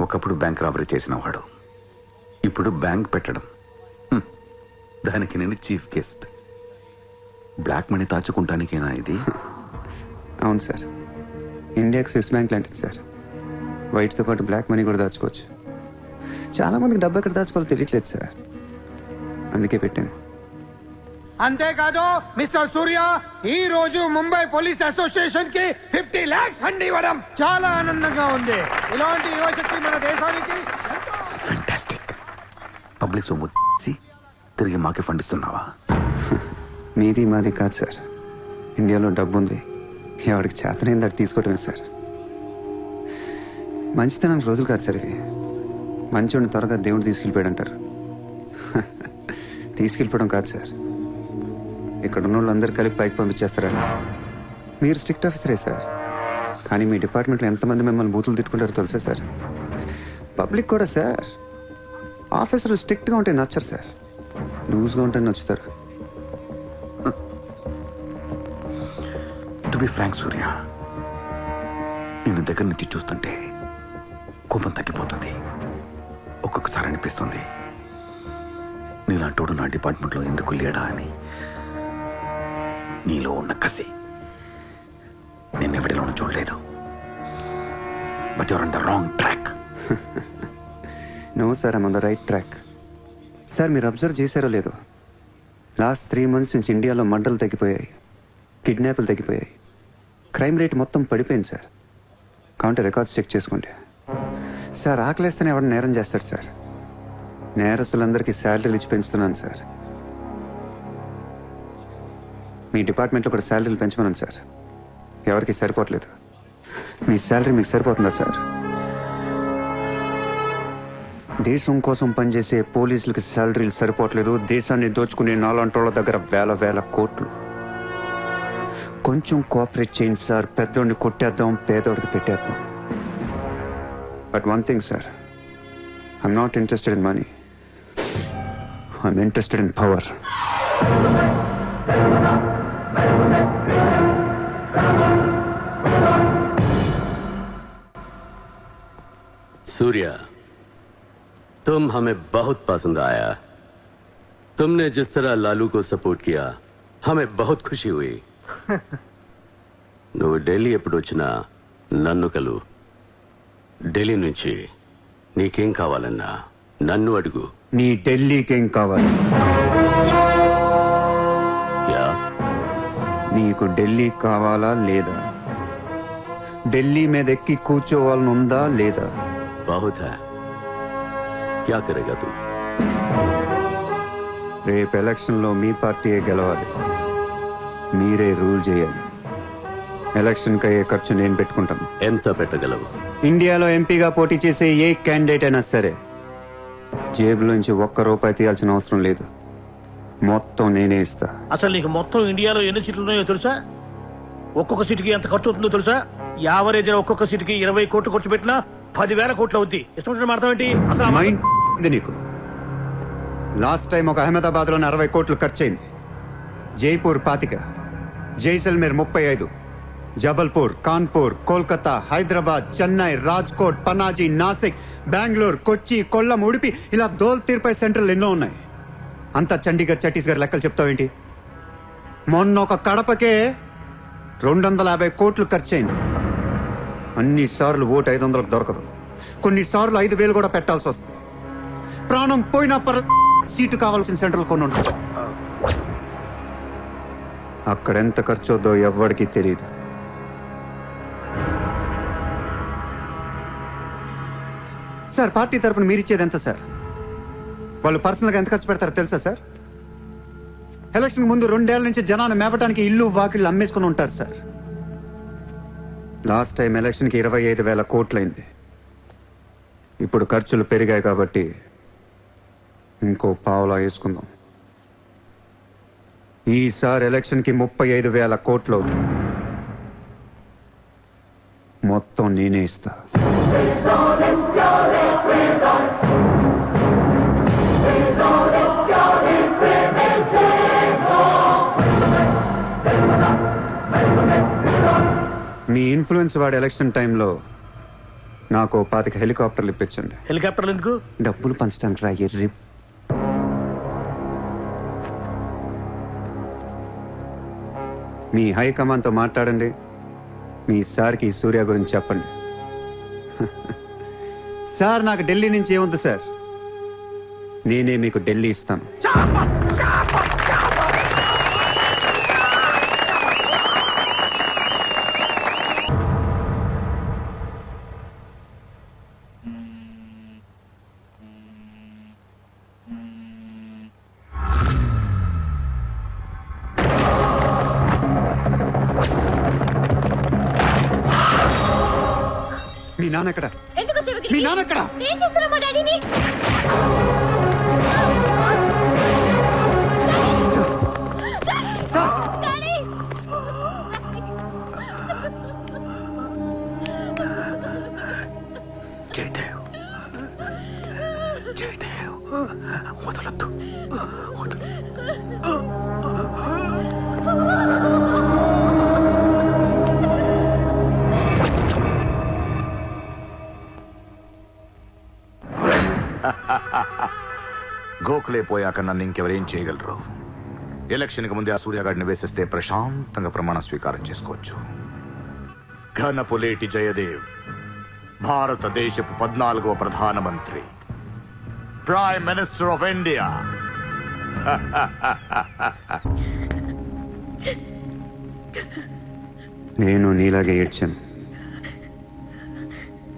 ఒకప్పుడు బ్యాంక్ రాబరీ చేసిన వాడు ఇప్పుడు బ్యాంక్ పెట్టడం, దానికి నేను చీఫ్ గెస్ట్. బ్లాక్ మనీ దాచుకుంటానికేనా ఇది? అవును సార్, ఇండియాకి స్విస్ బ్యాంక్ లాంటిది సార్. వైట్తో పాటు బ్లాక్ మనీ కూడా దాచుకోవచ్చు. చాలా మందికి డబ్బు ఎక్కడ దాచుకోవాలో తెలియట్లేదు సార్, అందుకే పెట్టాను. అంతేకాదు మిస్టర్ సూర్య, ఈ రోజు ముంబై పోలీస్ అసోసియేషన్ కి 50 lakhs ఫండ్ ఇవ్వడం చాలా ఆనందంగా ఉంది. ఇలాంటి యువశక్తి మన దేశానికి ఫ్యాంటాస్టిక్. పబ్లిక్ సొమ్ము తిరిగి మాకే ఫండ్ ఇస్తున్నావా? మీది మాది కాదు సార్, ఇండియాలో డబ్బు ఉంది, ఎవరికి చేతనైంది అది తీసుకోవటమే సార్. మంచితనానికి రోజులు కాదు సార్ ఇవి. మంచోడిని త్వరగా దేవుడు తీసుకెళ్ళిపోయాడు అంటారు. తీసుకెళ్ళిపోవడం కాదు సార్, ఇక్కడ ఉన్న వాళ్ళందరూ కలిపి పైకి పంపించేస్తారని. మీరు స్ట్రిక్ట్ ఆఫీసరే సార్, కానీ మీ డిపార్ట్మెంట్లో ఎంతమంది మిమ్మల్ని బూతులు తిట్టుకుంటారో తెలుసా సార్? పబ్లిక్ కూడా సార్, ఆఫీసర్లు స్ట్రిక్ట్గా ఉంటే నచ్చరు సార్, లూజ్గా ఉంటే నచ్చుతారు. టు బి ఫ్రాంక్ సూర్య, నిన్ను దగ్గర నుంచి చూస్తుంటే కోపం తగ్గిపోతుంది. ఒక్కొక్కసారి అనిపిస్తుంది నీలాంటోడు నా డిపార్ట్మెంట్లో ఎందుకు లేడా అని. నీలో ఉన్న కసి నేను ఎవరిలోనూ చూడలేదు. But your on the wrong track. No sir, I'm on the right track. Sir మీరు అబ్జర్వ్ చేశారో లేదో, లాస్ట్ 3 months నుంచి ఇండియాలో మర్డర్లు తగ్గిపోయాయి, కిడ్నాప్లు తగ్గిపోయాయి, క్రైమ్ రేట్ మొత్తం పడిపోయింది సార్. కావంటే రికార్డ్స్ చెక్ చేసుకోండి సార్. ఆకలేస్తేనే ఎవరు నేరం చేస్తాడు సార్. నేరస్తులందరికీ శాలరీలు ఇచ్చి పెంచుతున్నాను సార్. మీ డిపార్ట్మెంట్లో కూడా శాలరీలు పెంచమన్నాను సార్, ఎవరికి సరిపోవట్లేదు. మీ శాలరీ మీకు సరిపోతుందా సార్? దేశం కోసం పనిచేసే పోలీసులకి శాలరీలు సరిపోవట్లేదు, దేశాన్ని దోచుకునే నాలాంటోళ్ళ దగ్గర వేల కోట్లు. కొంచెం కోఆపరేట్ చేయండి సార్, పెద్దోడిని కొట్టేద్దాం, పేదోడికి పెట్టేద్దాం. But one thing sir, I'm not interested in money, I'm interested in power. Surya, तुम हमें बहुत पसंद आया। तुमने जिस तरह लालू को सपोर्ट किया, हमें बहुत खुशी हुई। నువ్వు ఢిల్లీ ఎప్పుడు వచ్చినా నన్ను కలు. ఢిల్లీ నుంచి నీకేం కావాలన్నా నన్ను అడుగు. నీ ఢిల్లీకేం కావాలి? క్యా? నీకు ఢిల్లీ కావాలా లేదా? ఢిల్లీ మీద ఎక్కి కూర్చోవాలని ఉందా లేదా? बहुत है, क्या करेगा तू? రేపు ఎలక్షన్లో మీ పార్టీయే గెలవాలి, మీరే రూల్ చేయాలి. ఎలక్షన్కి అయ్యే ఖర్చు నేను పెట్టుకుంటాను. ఎంత పెట్టగలవు? ఇండియాలో ఎంపీగా పోటీ చేసే ఏ క్యాండిడేట్ అయినా సరే జేబులోంచి ఒక్క రూపాయి తీయాల్సిన అవసరం లేదు, మొత్తం నేనే ఇస్తా. అసలు నీకు మొత్తం ఇండియాలో ఎన్ని సీట్లు ఉన్నాయో తెలుసా? ఒక్కొక్క సీటుకి ఎంత ఖర్చు అవుతుందో తెలుసా? యావరేజ్ ఒక్కొక్క సీటుకి 20 కోట్లు ఖర్చు పెట్టినా 10,000 కోట్లు అవుద్ది. ఇష్టం వచ్చిన అర్థం ఏంటి అసలు? మైండ్ ఉంది నీకు. లాస్ట్ టైం ఒక అహ్మదాబాద్ లోనే 60 కోట్లు ఖర్చయింది, జైపూర్ 25, జైసల్మేర్ 35, జబల్పూర్, కాన్పూర్, కోల్కతా, హైదరాబాద్, చెన్నై, రాజ్కోట్, పనాజీ, నాసిక్, బెంగళూరు, కొచ్చి, కొల్లం, ఉడిపి, ఇలా దోల్ తీర్పై సెంటర్లు ఎన్నో ఉన్నాయి. అంతా చండీగఢ్ ఛత్తీస్గఢ్ లెక్కలు చెప్తావేంటి? మొన్న ఒక కడపకే 250 కోట్లు ఖర్చయింది. అన్నిసార్లు ఓటు 500 దొరకదు, కొన్నిసార్లు 5,000 కూడా పెట్టాల్సి వస్తుంది. ప్రాణం పోయినా సీటు కావాల్సిన సెంటర్లు కొన్ని ఉంటాయి. అక్కడెంత ఖర్చు అవుద్దో ఎవ్వడికి తెలియదు. సార్, పార్టీ తరపున మీరిచ్చేది ఎంత సార్? వాళ్ళు పర్సనల్గా ఎంత ఖర్చు పెడతారో తెలుసా సార్? ఎలక్షన్ ముందు 2 ఏళ్ల నుంచి జనాన్ని మేపటానికి ఇల్లు వాకిళ్ళు అమ్మేసుకుని ఉంటారు సార్. లాస్ట్ టైం ఎలక్షన్కి 25,000 కోట్లయింది. ఇప్పుడు ఖర్చులు పెరిగాయి కాబట్టి ఇంకో పావులా వేసుకుందాం. ఈసారి ఎలక్షన్కి 35,000 కోట్లు అవుతుంది, మొత్తం నేనే ఇస్తా. మీ ఇన్ఫ్లుయెన్స్ వాడి ఎలక్షన్ టైంలో నాకు 25 హెలికాప్టర్లు ఇప్పించండి. హెలికాప్టర్లు ఎందుకు? డబ్బులు పంచడానికి రా ఎర్రి. మీ హైకమాండ్తో మాట్లాడండి, మీ సార్కి సూర్య గురించి చెప్పండి. సార్, నాకు ఢిల్లీ నుంచి ఏముంది సార్, నేనే మీకు ఢిల్లీ ఇస్తాను. మీ నాన్న ఎక్కడ? మీ నాన్న ఎక్కడ? ఏం చేస్తున్నావు మా డాడీని? జయదేవ్, జయదేవ్, వదలొద్దు, గోఖలే పోయాక నన్ను ఇంకెవరేం చేయగలరు? ఎలక్షన్కి ముందే ఆ సూర్యగాడిని వేసేస్తే ప్రశాంతంగా ప్రమాణ స్వీకారం చేసుకోవచ్చు. ఘనపులేటి జయదేవ్ భారతదేశపు 14వ ప్రధానమంత్రి, ప్రైమ్ మినిస్టర్ ఆఫ్ ఇండియా. నేను నీలాగే ఏడ్చాను.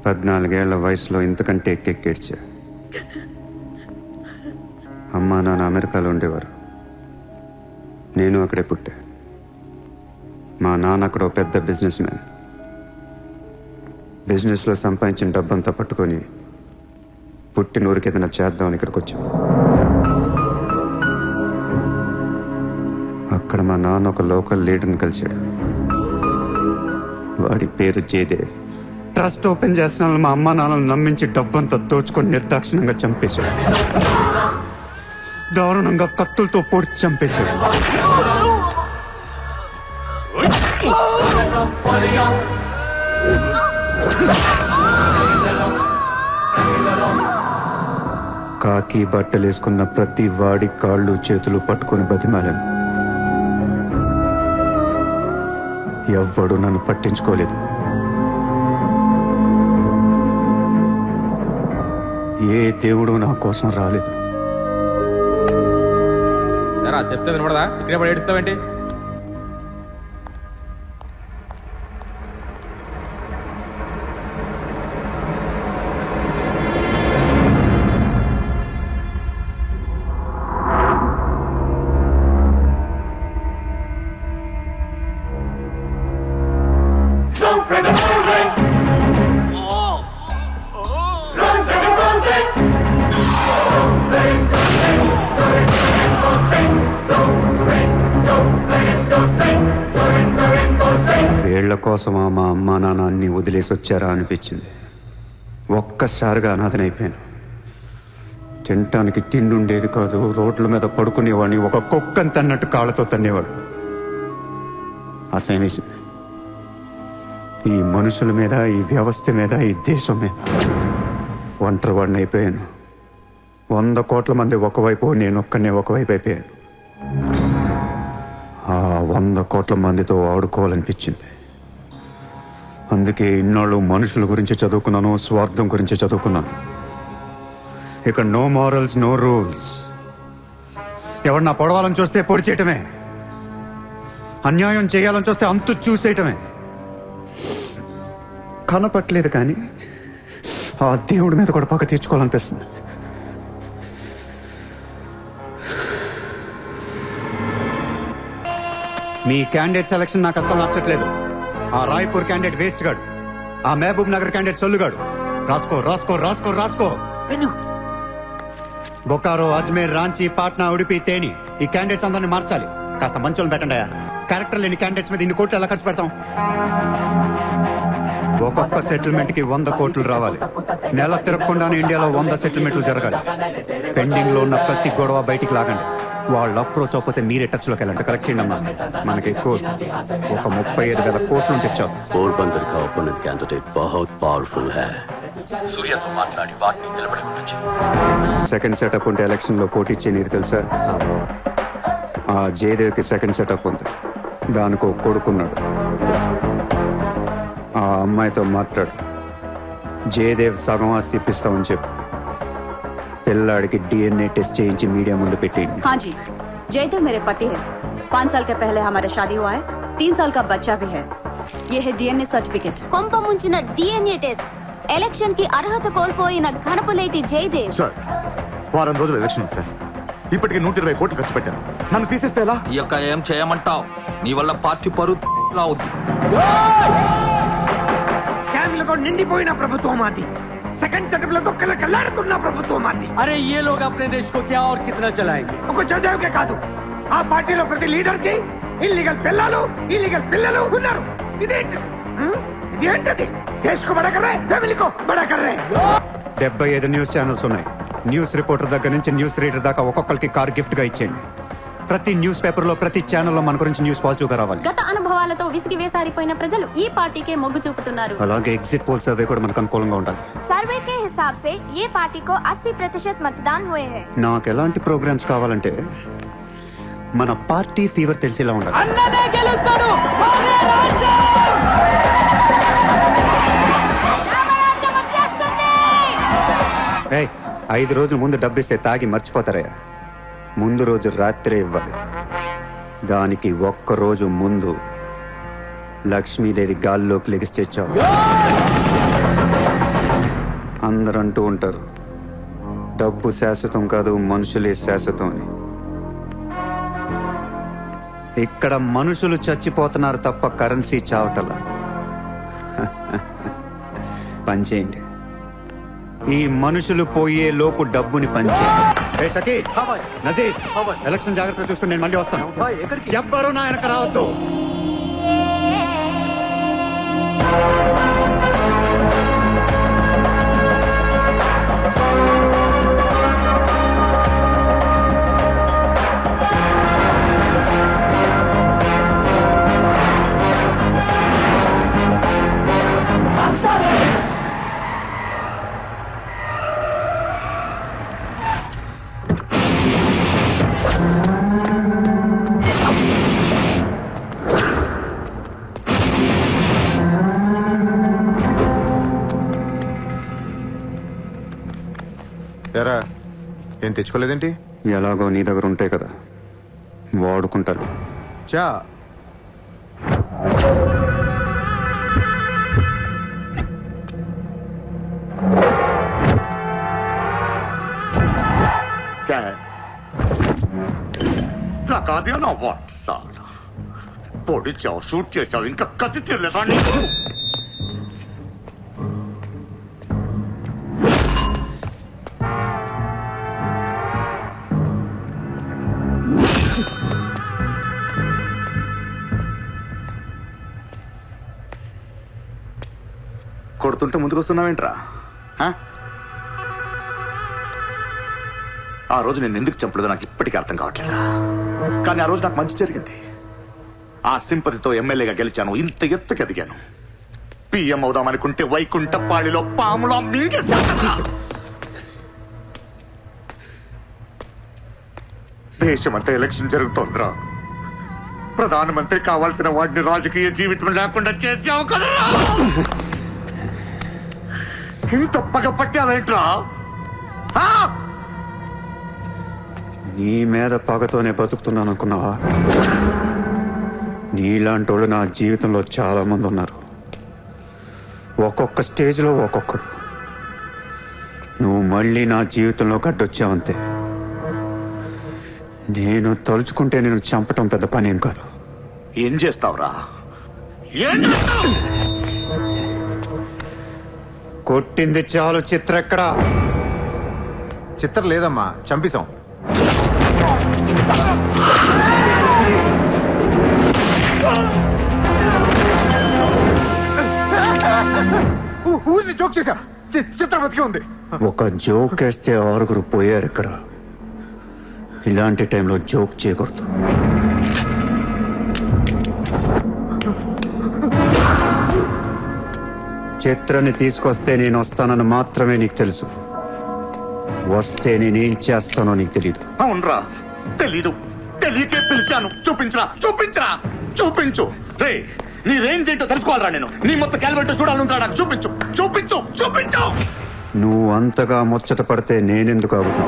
14 ఏళ్ల వయసులో ఇంతకంటే ఎక్కెక్కేడ్చా. అమ్మా నాన్న అమెరికాలో ఉండేవారు, నేను అక్కడే పుట్టా. మా నాన్న అక్కడ పెద్ద బిజినెస్ మ్యాన్. బిజినెస్లో సంపాదించిన డబ్బంతా పట్టుకొని పుట్టిన ఊరికి ఏదైనా చేద్దామని ఇక్కడికి వచ్చాం. అక్కడ మా నాన్న ఒక లోకల్ లీడర్ని కలిశాడు. వాడి పేరు జయదేవ్. ట్రస్ట్ ఓపెన్ చేస్తున్న మా అమ్మ నాన్నలు నమ్మించి డబ్బంతా దోచుకొని నిర్దాక్షిణంగా చంపేశాడు. దారుణంగా కత్తులతో పొడిచి చంపేశాడు. కాకి బట్టలేసుకున్న ప్రతి వాడి కాళ్ళు చేతులు పట్టుకొని బతిమాలను. ఎవ్వడు నన్ను పట్టించుకోలేదు. ఏ దేవుడు నా కోసం రాలేదు. చెప్తే వినపడదా? ఇక్కడే పడి ఏడుస్తావేంటి? Run, కోసమా మా అమ్మా నాన్న అన్ని వదిలేసి వచ్చారా అనిపించింది. ఒక్కసారిగా అనాథనైపోయాను. తినటానికి తిండి ఉండేది కాదు. రోడ్ల మీద పడుకునేవాడిని. ఒక కుక్కని తన్నట్టు కాళ్ళతో తన్నేవాడు. అసహ్యమేసింది. ఈ మనుషుల మీద, ఈ వ్యవస్థ మీద, ఈ దేశం మీద ఒంటరివాడిని అయిపోయాను. 100 కోట్ల మంది ఒకవైపు, నేను ఒక్కనే ఒకవైపు అయిపోయాను. ఆ 100 కోట్ల మందితో ఆడుకోవాలనిపించింది. అందుకే ఇన్నాళ్ళు మనుషుల గురించి చదువుకున్నాను, స్వార్థం గురించి చదువుకున్నాను. ఇక నో మారల్స్, నో రూల్స్. ఎవరన్నా పొడవాలని చూస్తే పొడి చేయటమే, అన్యాయం చేయాలని చూస్తే అంతు చూసేయటమే. కనపట్లేదు కానీ ఆ దేవుడి మీద కూడా పక్క తీర్చుకోవాలనిపిస్తుంది. మీ క్యాండిడేట్ సెలక్షన్ నాకు అస్సలు నచ్చట్లేదు. ఆ రాయ్పూర్ క్యాండిడేట్ వేస్ట్ గాడు, ఆ మహబూబ్ నగర్ క్యాండిడేట్ సొల్లుగాడు. రాసుకో రాసుకో రాసుకో రాసుకో. బొకారో, అజ్మేర్, రాంచీ, పాట్నా, ఉడిపి, తేని ఈ క్యాండిడేట్స్ అందరినీ మార్చాలి. కాస్త మంచోళ్ళని పెట్టండి. క్యారెక్టర్ లేని క్యాండిడేట్స్ మీద 2 కోట్లు ఎలా ఖర్చు పెడతాం? ఒక్కొక్క సెటిల్మెంట్ కి 100 కోట్లు రావాలి. నెల తిరగకుండానే ఇండియాలో 100 సెటిల్మెంట్లు జరగాలి. పెండింగ్ లో ఉన్న ప్రతి గొడవ బయటికి లాగండి. వాళ్ళు అప్రోచ్ అవ్వకపోతే మీరే టచ్ లోకి వెళ్ళండి. కరెక్ట్ చేయండి అమ్మా. మనకి ఎక్కువ ఒక 35,000 కోట్లు ఉంటే చాలు. पोरबंदर का ओपोनेंट कैंडिडेट बहुत पावरफुल है. సూర్యతో మాట్లాడి వాటిని నిలబడవచ్చు. సెకండ్ సెటప్ ఉంటే ఎలక్షన్ లో పోటీ చేయనీరు తెలుసా? ఆ జయదేవ్కి సెకండ్ సెటప్ ఉంది. దానికి ఒక కొడుకున్నాడు. ఆ అమ్మాయితో మాట్లాడు. జయదేవ్ సగం ఆస్తి ఇప్పిస్తామని చెప్పు. పిల్లాడికి DNA టెస్ట్ చేయించి మీడియా ముందు పెట్టేయండి. हाँ जी, जयदेव मेरे पति है. 5 साल के पहले हमारा शादी हुआ है. 3 साल का बच्चा भी है. ये है DNA सर्टिफिकेट. కొంప ముంచిన DNA టెస్ట్. ఎలక్షన్ కి అర్హత కోల్పోయిన ఘనపులేటి జయదేవ్. సార్, వారం రోజులు ఎలక్షన్ ఉంది సార్. ఇప్పటికే 120 కోట్లు ఖర్చు పెట్టాను. నన్ను తీసేస్తే ఎలా? ఈ యొక్క ఏం చేయమంటావు? నీ వల్ల పార్టీ పరువు అవుద్ది. స్కామ్లతో నిండిపోయిన ప్రభుత్వం మాది. సెకండ్ సెటప్ లతో కళ్ళకల్లాడుతున్న ప్రభుత్వం మాది. अरे ये लोग अपने देश को क्या और कितना चलाएंगे? ఒక జయదేవ్కే కాదు, ఆ పార్టీలో ప్రతి లీడర్ కి ఇల్లీగల్ పిల్లలు, ఇల్లీగల్ పిల్లలు ఉన్నారు. ఇదేంటిది? ఇదేంటది? దేశ్ కో బడా కర్ రహే, ఫ్యామిలీ కో బడా కర్ రహే. 75 న్యూస్ ఛానల్స్ ఉన్నాయి. న్యూస్ రిపోర్టర్ దగ్గర నుంచి న్యూస్ రీడర్ దాకా ఒక్కొక్కరికి కార్ గిఫ్ట్ గా ఇచ్చేయండి. ప్రతి న్యూస్ పేపర్ లో, ప్రతి ఛానల్లో మన గురించి న్యూస్ పాజిటివ్ గా రావాలి. గత అనుభవాలతో విసిగి వేసారిపోయిన ప్రజలు ఈ పార్టీకే మొగ్గు చూపుతున్నారు. అలాగే ఎగ్జిట్ పోల్ సర్వే కూడా మనకు అనుకూలంగా ఉండాలి. सर्वे के हिसाब से ये पार्टी को 80% मतदान हुए हैं. నాకు ఎలాంటి ప్రోగ్రామ్స్ కావాలంటే మన పార్టీ ఫీవర్ తెలిసేలా ఉండాలి. అన్నదే గెలుస్తాడు. మాదే రాజ్యం. 5 రోజుల ముందు డబ్బిస్తే తాగి మర్చిపోతారయ్యా. ముందు రోజు రాత్రే ఇవ్వాలి. దానికి 1 రోజు ముందు లక్ష్మీదేవి గాల్లోకి లెగిస్తే చాలు. అందరూ అంటూ ఉంటారు, డబ్బు శాశ్వతం కాదు, మనుషులే శాశ్వతం అని. ఇక్కడ మనుషులు చచ్చిపోతున్నారు తప్ప కరెన్సీ చావటలా. పనిచేయండి. ఈ మనుషులు పోయే లోపు డబ్బుని పంచేయండి. నజీర్, ఎలక్షన్ జాగ్రత్తగా చూసుకుని నేను మళ్ళీ వస్తాను. ఎవ్వరూ నా వెనక రావద్దు. ఎరా, ఏం తెచ్చుకోలేదేంటి? ఎలాగో నీ దగ్గర ఉంటాయి కదా, వాడుకుంటారు. చా నాకు అదే నా వాట్ సార్. పొడిచావు, షూట్ చేసావు, ఇంకా కసి తీరలేదా నీకు? కొడుతుంటే ముందుకొస్తున్నావేంట్రా? ఆ రోజు నేను ఎందుకు చంపలేదో నాకు ఇప్పటికీ అర్థం కావట్లేదురా. కానీ ఆ రోజు నాకు మంచి జరిగింది. ఆ సింపతితో ఎమ్మెల్యేగా గెలిచాను, ఇంత ఎత్తుకి ఎదిగాను. పిఎం అవుదామనుకుంటే వైకుంఠపాళిలో పాములా మింగేశాను. దేశమంతా ఎలక్షన్ జరుగుతోందిరా. ప్రధానమంత్రి కావాల్సిన వాడిని రాజకీయ జీవితం లేకుండా చేసావు కదరా. ఇంత పగ పట్టావేంట్రా? నీ మీద పగతోనే బతుకుతున్నాను అనుకున్నావా? నీలాంటి వాళ్ళు నా జీవితంలో చాలా మంది ఉన్నారు. ఒక్కొక్క స్టేజ్లో ఒక్కొక్కడు. నువ్వు మళ్ళీ నా జీవితంలో గడ్డొచ్చావంతే. నేను తలుచుకుంటే నేను చంపటం పెద్ద పని ఏం కాదు. ఏం చేస్తావురా? కొట్టింది చాలు. చిత్ర ఎక్కడా? చిత్ర లేదమ్మా, చంపేశాం. ఊరిని జోక్ చేశా. చిత్ర బతికే ఉంది. ఒక జోక్ వేస్తే 6 పోయారు ఇక్కడ. ఇలాంటి టైంలో జోక్ చేయకూడదు. చిత్రాన్ని తీసుకొస్తే నేను వస్తానని మాత్రమే నీకు తెలుసు. వస్తే నేనేం చేస్తానో నీకు తెలీదు. అవునరా, తెలీదు. తెలియకే పిలిచాను. చూపించరా, చూపించరా, చూపించు. రే, నీ రేంజ్ ఏంటో తెలుసుకోవాలరా నేను. నీ మొత్తం క్యాలిబర్ చూడాలంటా. నాకు చూపించు, చూపించు, చూపించు. నువ్వు అంతగా ముచ్చట పడితే నేనెందుకు ఆగుతా?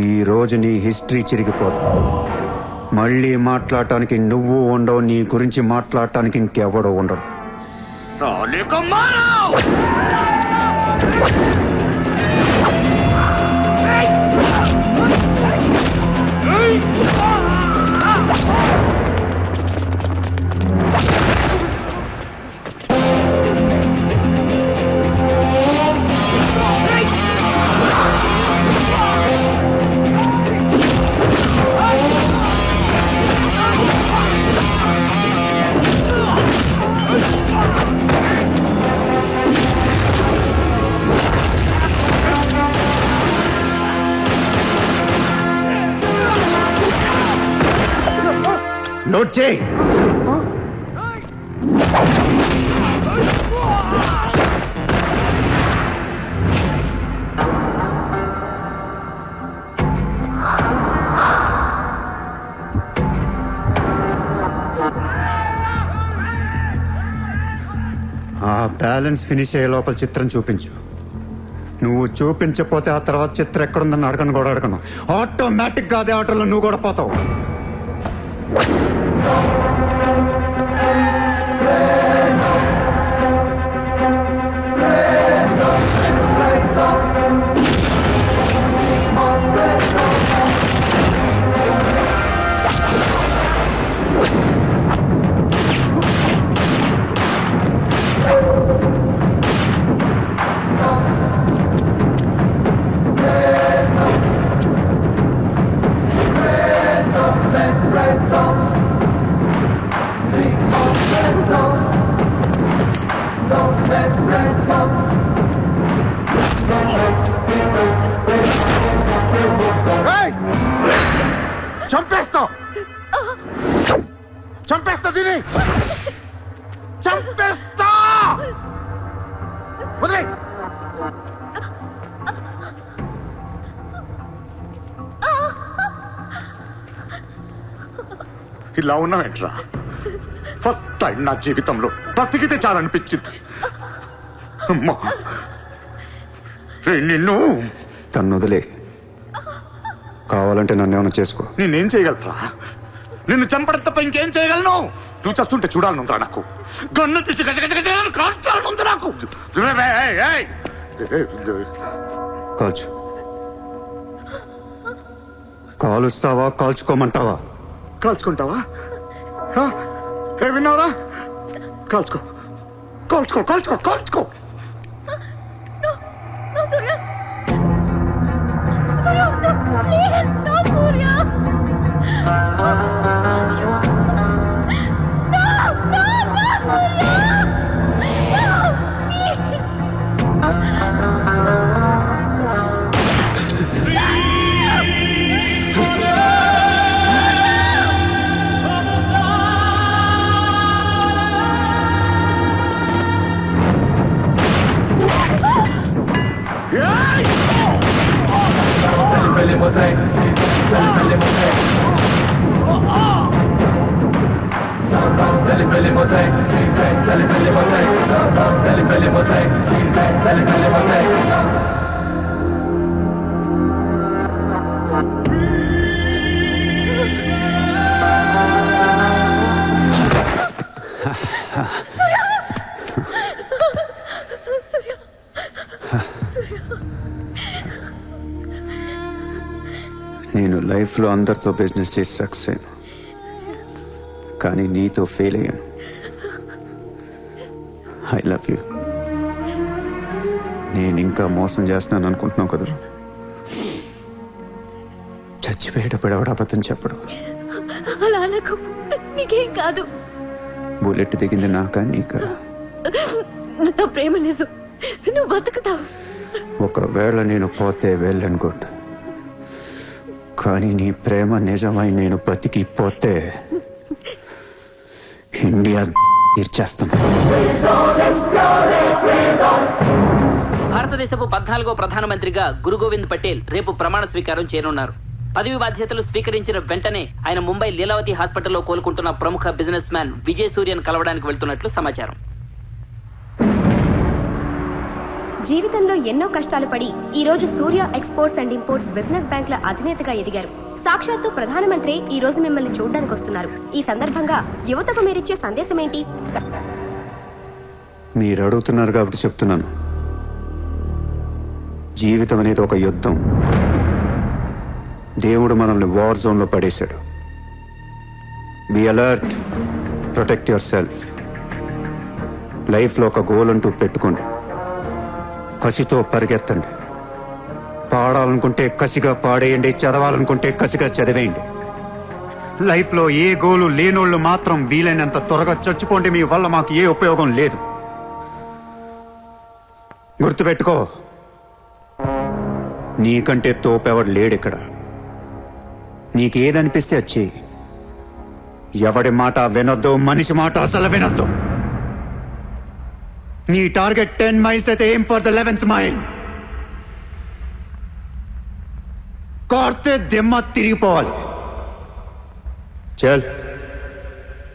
ఈ రోజు నీ హిస్టరీ చిరిగిపోద్ది. మళ్ళీ మాట్లాడటానికి నువ్వు ఉండవు. నీ గురించి మాట్లాడటానికి ఇంకెవడో ఉండడు. నోట్ చేయి. ఆ బ్యాలెన్స్ ఫినిష్ అయ్యే లోపల చిత్రం చూపించు. నువ్వు చూపించకపోతే ఆ తర్వాత చిత్రం ఎక్కడుందని అడగను కూడా అడగను. ఆటోమేటిక్ గా అదే ఆటోలో నువ్వు కూడా పోతావు. చంపేస్తా, చంపేస్తా, దీని చంపేస్తా. వదిలే. ఇలా ఉన్నావేంట్రా? ఫస్ట్ టైం నా జీవితంలో బ్రతికితే చాలనిపించింది. అమ్మా, నిన్ను తను వదిలే. కావాలంటే నన్ను ఏమైనా చేసుకో. నేనేం చేయగలరా? నిన్ను చంపడం తప్ప ఇంకేం చేయగలను? నువ్వు చేస్తుంటే చూడాలనుందిరా నాకు. గన్ను తీసి కాల్చాలనుంది నాకు. కాల్చు. కాలుస్తావా కాల్చుకోమంటావా? కాల్చుకుంటావా? ఏ విన్నావురా? కాల్చుకో, కాల్చుకో, కాల్చుకో, కాల్చుకో. Please, no, Surya! No, no, no, Surya! నేను లైఫ్లో అందరితో బిజినెస్ చేసి సక్సెస్ అయ్యాను, కానీ నీతో ఫెయిల్ అయ్యాను. I love you. నేను ఇంకా మోసం చేస్తున్నాను అనుకుంటున్నావు కదా? చచ్చిపోయేటప్పుడు ఎవడ అబద్ధం చెప్పడు. అలా అనకు, నీకేం కాదు. బుల్లెట్ దిగింది నాకా నీకా? నా ప్రేమ నిజం, నువ్వు బతుకుతావు. ఒకవేళ నేను పోతే వెళ్ళను గుడ్, కానీ నీ ప్రేమ నిజమై నేను బతికిపోతే ఇండియా తీర్చేస్తాను. భారతదేశపు 14వ ప్రధానమంత్రిగా గురు గోవింద్ పటేల్ రేపు ప్రమాణ స్వీకారం చేయనున్నారు. పదవి బాధ్యతలు స్వీకరించిన వెంటనే ఆయన ముంబై లీలావతి హాస్పిటల్లో కోలుకుంటున్న ప్రముఖ బిజినెస్ మ్యాన్ విజయ్ సూర్యను కలవడానికి వెళ్తున్నట్లు సమాచారం. జీవితంలో ఎన్నో కష్టాలు పడి ఈ రోజు సూర్య ఎక్స్పోర్ట్స్ అండ్ ఇంపోర్ట్స్ బిజినెస్ బ్యాంకుల అధినేతగా ఎదిగారు. సాక్షాత్తు ప్రధానమంత్రి ఈ రోజు మిమ్మల్ని చూడడానికి వస్తున్నారు. ఈ సందర్భంగా యువతకు మీరిచ్చే సందేశం ఏంటి? మీరు అడుగుతున్నారు కాబట్టి చెప్తున్నాను. జీవితం అనేది ఒక యుద్ధం. దేవుడు మనల్ని వార్ జోన్లో పడేశాడు. Be alert, protect your self. లైఫ్లో ఒక గోల్ అంటూ పెట్టుకోండి, కసితో పరిగెత్తండి. పాడాలనుకుంటే కసిగా పాడేయండి, చదవాలనుకుంటే కసిగా చదివేయండి. లైఫ్లో ఏ గోలు లేనోళ్ళు మాత్రం వీలైనంత త్వరగా చచ్చిపోండి. మీ వల్ల మాకు ఏ ఉపయోగం లేదు. గుర్తుపెట్టుకో, నీకంటే తోపెవడు లేడిక్కడ. నీకేదనిపిస్తే వచ్చి ఎవడి మాట వినొద్దు, మనిషి మాట అసలు వినొద్దు. నీ టార్గెట్ 10 మైల్స్ అయితే aim for the 11th mile. కార్తే దిమ్మ తిరిగిపోవాలి. చల్.